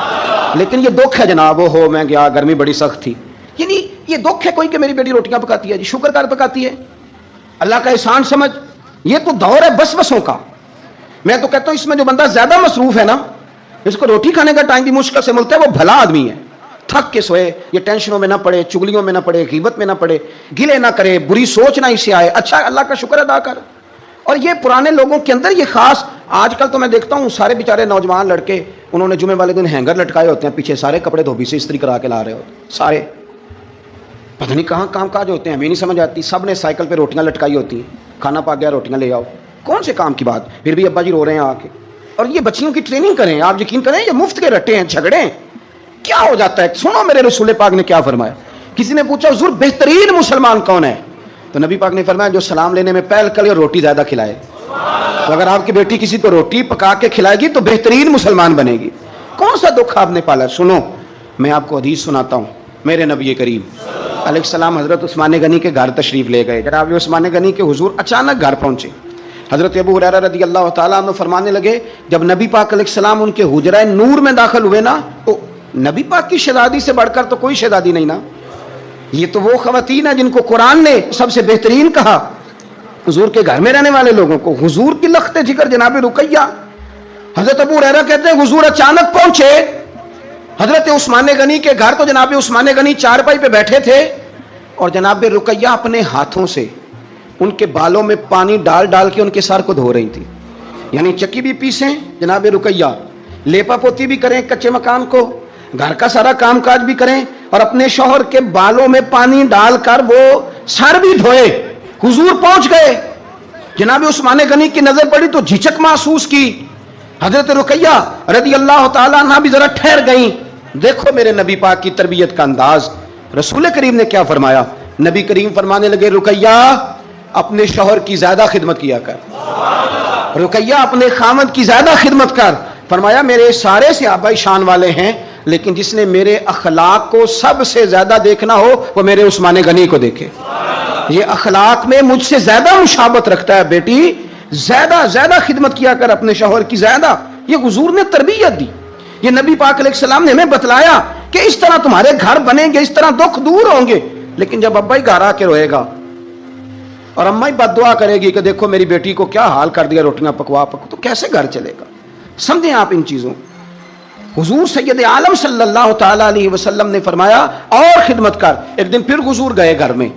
लेकिन ये दुख है जनाब, वो हो मैं गया, गर्मी बड़ी सख्त थी, यानी ये दुख है कोई कि मेरी बेटी रोटियां पकाती है जी, शुक्र कर पकाती है, अल्लाह का एहसान समझ। ये तो दौर है बसवसों का। मैं तो कहता हूं इसमें जो बंदा ज्यादा मसरूफ है ना, जिसको रोटी खाने का टाइम भी मुश्किल से मिलता है, वो भला आदमी है। थक के सोए, ये टेंशनों में ना पड़े, चुगलियों में ना पड़े, गीबत में ना पड़े, गिले ना करे, बुरी सोच ना इससे आए, अच्छा अल्लाह का शुक्र अदा कर। और ये पुराने लोगों के अंदर ये खास, आजकल तो मैं देखता हूँ सारे बेचारे नौजवान लड़के, उन्होंने जुमे वाले दिन हैंगर लटकाए होते हैं, पीछे सारे कपड़े धोबी से इस्त्री करा के ला रहे होते, सारे पता नहीं कहाँ काम काज होते हैं, हमें नहीं समझ आती। सब ने साइकिल पे रोटियां लटकाई होती हैं, खाना पा गया रोटियां ले आओ, कौन से काम की बात, फिर भी अब्बा जी रो रहे हैं आके। और ये बच्चियों की ट्रेनिंग करें, आप यकीन करें ये मुफ्त के रट्टे हैं, झगड़े हैं। क्या हो जाता है, सुनो मेरे रसूल पाक ने क्या फरमाया। किसी ने पूछा हुजूर बेहतरीन मुसलमान कौन है, तो नबी पाक ने फरमाया जो सलाम लेने में पहल करे और रोटी ज्यादा खिलाए। तो अगर आपकी बेटी किसी को रोटी पका के खिलाएगी तो बेहतरीन मुसलमान बनेगी। कौन सा दुख आपने पाला, सुनो मैं आपको हदीस सुनाता हूँ। मेरे नबी करीम अलैहिस्सलाम हजरत उस्मान गनी के घर तशरीफ ले गए। जनाब उस्मान गनी के हुजूर अचानक घर पहुंचे। हजरत अबू हुरैरा रज़ी अल्लाह तआला अन्हु फरमाने लगे जब नबी पाक अलैहिस्सलाम उनके हुजरा नूर में दाखिल हुए ना, तो नबी पाक की शहजादी से बढ़कर तो कोई शहजादी नहीं ना। ये तो वो खवातीन है जिनको कुरान ने सबसे बेहतरीन कहा, हुजूर के घर में रहने वाले लोगों को। हुजूर की लख्ते जिक्र जनाब रुकैया। हजरत अबू हुरैरा कहते हैं हुजूर अचानक पहुंचे हजरत उस्मान गनी के घर, तो जनाब उस्मान गनी चारपाई पे बैठे थे और जनाब रुकैया अपने हाथों से उनके बालों में पानी डाल डाल के उनके सर को धो रही थी। यानी चक्की भी पीसें जनाब रुकैया, लेपा पोती भी करें कच्चे मकान को, घर का सारा कामकाज भी करें और अपने शौहर के बालों में पानी डालकर वो सर भी धोए। हुजूर पहुंच गए, जनाब उस्मान गनी की नजर पड़ी तो झिझक महसूस की। हजरत रुकैया रज़ी अल्लाह तआला अन्हा भी जरा ठहर गई। देखो मेरे नबी पाक की तरबियत का अंदाज, रसूल करीम ने क्या फरमाया। नबी करीम फरमाने लगे रुकैया अपने शौहर की ज्यादा खिदमत किया कर, रुकैया अपने खामद की ज्यादा खिदमत कर। फरमाया मेरे सारे सहाबाए शान वाले हैं, लेकिन जिसने मेरे अखलाक को सबसे ज्यादा देखना हो वो मेरे उस्मान गनी को देखे। ये अखलाक में मुझसे ज्यादा मुशाबत रखता है, बेटी ज्यादा ज्यादा खिदमत किया कर अपने शौहर की ज्यादा। ये हुजूर ने तरबियत दी। ये नबी पाक अलैहिस्सलाम ने हमें बतलाया कि इस तरह तुम्हारे घर बनेंगे, इस तरह दुख दूर होंगे। लेकिन जब अब्बा ही घर आके रोएगा और अम्मा ही बद्दुआ करेगी कि देखो मेरी बेटी को क्या हाल कर दिया, रोटियां पकवा तो कैसे घर चलेगा। समझें आप इन चीजों। हुजूर सैयद आलम सल्लल्लाहु तआला अलैहि वसल्लम ने फरमाया और खिदमत कर। एक दिन फिर हुजूर गए घर में,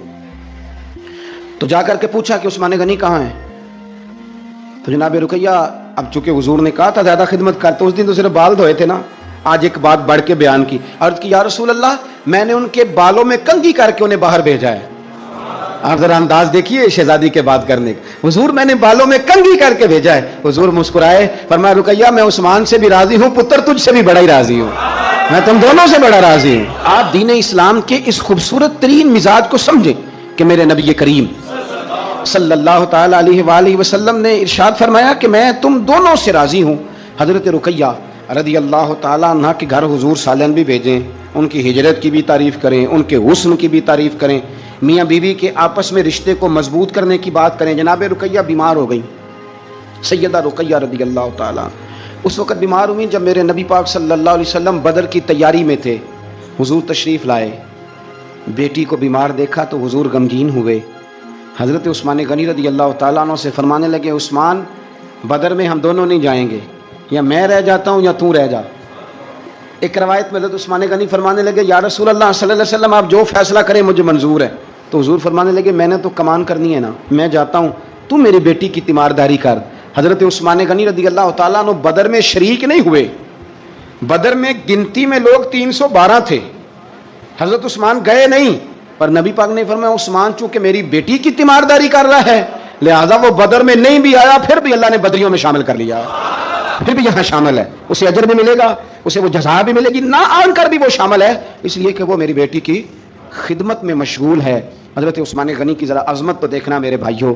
तो जाकर के पूछा कि उस्मान गनी कहाँ है। तो जनाब रुकैया, अब चूंकि हुजूर ने कहा था ज्यादा खिदमत कर, तो उस दिन तो सिर्फ बाल धोए थे ना, आज एक बात बढ़ के बयान की। अर्ज की या रसूल अल्लाह मैंने उनके बालों में कंघी करके उन्हें बाहर भेजा है। आप जरा अंदाज देखिए शहजादी के बात करने का। हुजूर मैंने बालों में कंघी करके भेजा है। हुजूर मुस्कुराए, फरमाया रुकैया मैं उस्मान से भी राजी हूं, पुत्र तुझसे भी बड़ा ही राजी हूं, मैं तुम दोनों से बड़ा राजी हूं। आप दीन इस्लाम के इस खूबसूरत तरीन मिजाज को समझे कि मेरे नबी करीम सल्लल्लाहु तआला अलैहि वसल्लम ने इरशाद फरमाया कि मैं तुम दोनों से राजी हूं। हजरत रुकैया रज़ी अल्लाह तआला अन्हा के घर हुजूर सालन भी भेजें, उनकी हिजरत की भी तारीफ करें, उनके हुस्न की भी तारीफ करें, मियाँ बीवी के आपस में रिश्ते को मजबूत करने की बात करें। जनाब रुकैया बीमार हो गई, सैयदा रुकैया रज़ी अल्लाह तआला उस वक़्त बीमार हुई जब मेरे नबी पाक सल्लल्लाहु अलैहि वसल्लम बदर की तैयारी में थे। हुजूर तशरीफ़ लाए, बेटी को बीमार देखा तो हुजूर गमगीन हुए। हज़रत उस्मान गनी रज़ी अल्लाह तआला अन्हु से फरमाने लगे उस्मान बदर में हम दोनों नहीं जाएंगे, या मैं रह जाता हूँ या तू रह जा। ایک روایت میں حضرت عثمان غنی فرمانے لگے یا رسول اللہ صلی اللہ علیہ وسلم آپ جو فیصلہ کریں مجھے منظور ہے. تو حضور فرمانے لگے میں نے تو کمان کرنی ہے نا, میں جاتا ہوں, تو میری بیٹی کی تیمارداری کر. حضرت عثمان غنی رضی اللہ تعالیٰ عنہ بدر میں شریک نہیں ہوئے. بدر میں گنتی میں لوگ 312 تھے, حضرت عثمان گئے نہیں, پر نبی پاک نے فرمایا عثمان چونکہ میری بیٹی کی تیمارداری کر رہا ہے لہذا وہ بدر میں نہیں بھی آیا, پھر بھی اللہ نے بدریوں میں شامل کر لیا, پھر بھی یہاں شامل ہے, اسے اجر بھی ملے گا, اسے وہ جزا بھی ملے گی, نہ آن کر بھی وہ شامل ہے اس لیے کہ وہ میری بیٹی کی خدمت میں مشغول ہے. حضرت عثمان غنی کی ذرا عظمت تو دیکھنا میرے بھائیوں.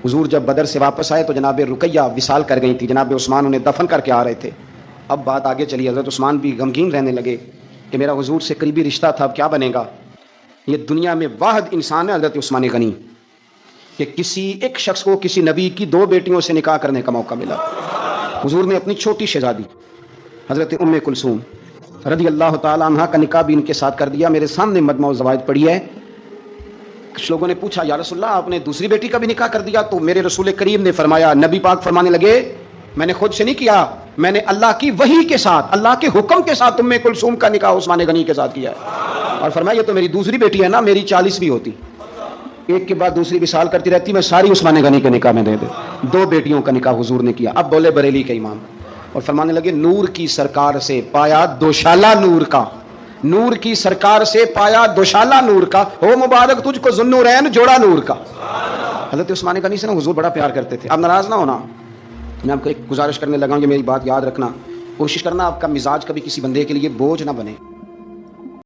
حضور جب بدر سے واپس آئے تو جناب رقیہ وصال کر گئی تھی, جناب عثمان انہیں دفن کر کے آ رہے تھے. اب بات آگے چلی, حضرت عثمان بھی غمگین رہنے لگے کہ میرا حضور سے قریبی رشتہ تھا, اب کیا بنے گا. یہ دنیا میں واحد انسان ہے حضرت عثمان غنی کہ کسی ایک شخص کو کسی نبی کی 2 بیٹیوں سے نکاح کرنے کا موقع ملا. حضور نے اپنی چھوٹی شہزادی حضرت ام کلثوم رضی اللہ تعالی عنہ کا نکاح بھی ان کے ساتھ کر دیا. میرے سامنے مجمع الزوائد پڑھی ہے. کچھ لوگوں نے پوچھا یا رسول اللہ آپ نے دوسری بیٹی کا بھی نکاح کر دیا, تو میرے رسول کریم نے فرمایا, نبی پاک فرمانے لگے میں نے خود سے نہیں کیا, میں نے اللہ کی وحی کے ساتھ, اللہ کے حکم کے ساتھ ام کلثوم کا نکاح عثمان غنی کے ساتھ کیا ہے. اور فرمایا یہ تو میری دوسری بیٹی ہے نا, میری 40 بھی ہوتی, ایک کے بعد دوسری وصال کرتی رہتی, میں ساری عثمان غنی کے نکاح میں دے دے. 2 بیٹیوں کا نکاح حضور نے کیا. اب بولے بریلی کے امام اور فرمانے لگے نور کی سرکار سے پایا دوشالہ نور کا, نور کی سرکار سے پایا دوشالہ نور کا, ہو مبارک تجھ کو ذوالنورین جوڑا نور کا. حضرت عثمان غنی سے نا حضور بڑا پیار کرتے تھے. آپ ناراض نہ ہونا, میں آپ کو ایک گزارش کرنے لگا ہوں, یہ میری بات یاد رکھنا, کوشش کرنا آپ کا مزاج کبھی کسی بندے کے لیے بوجھ نہ بنے.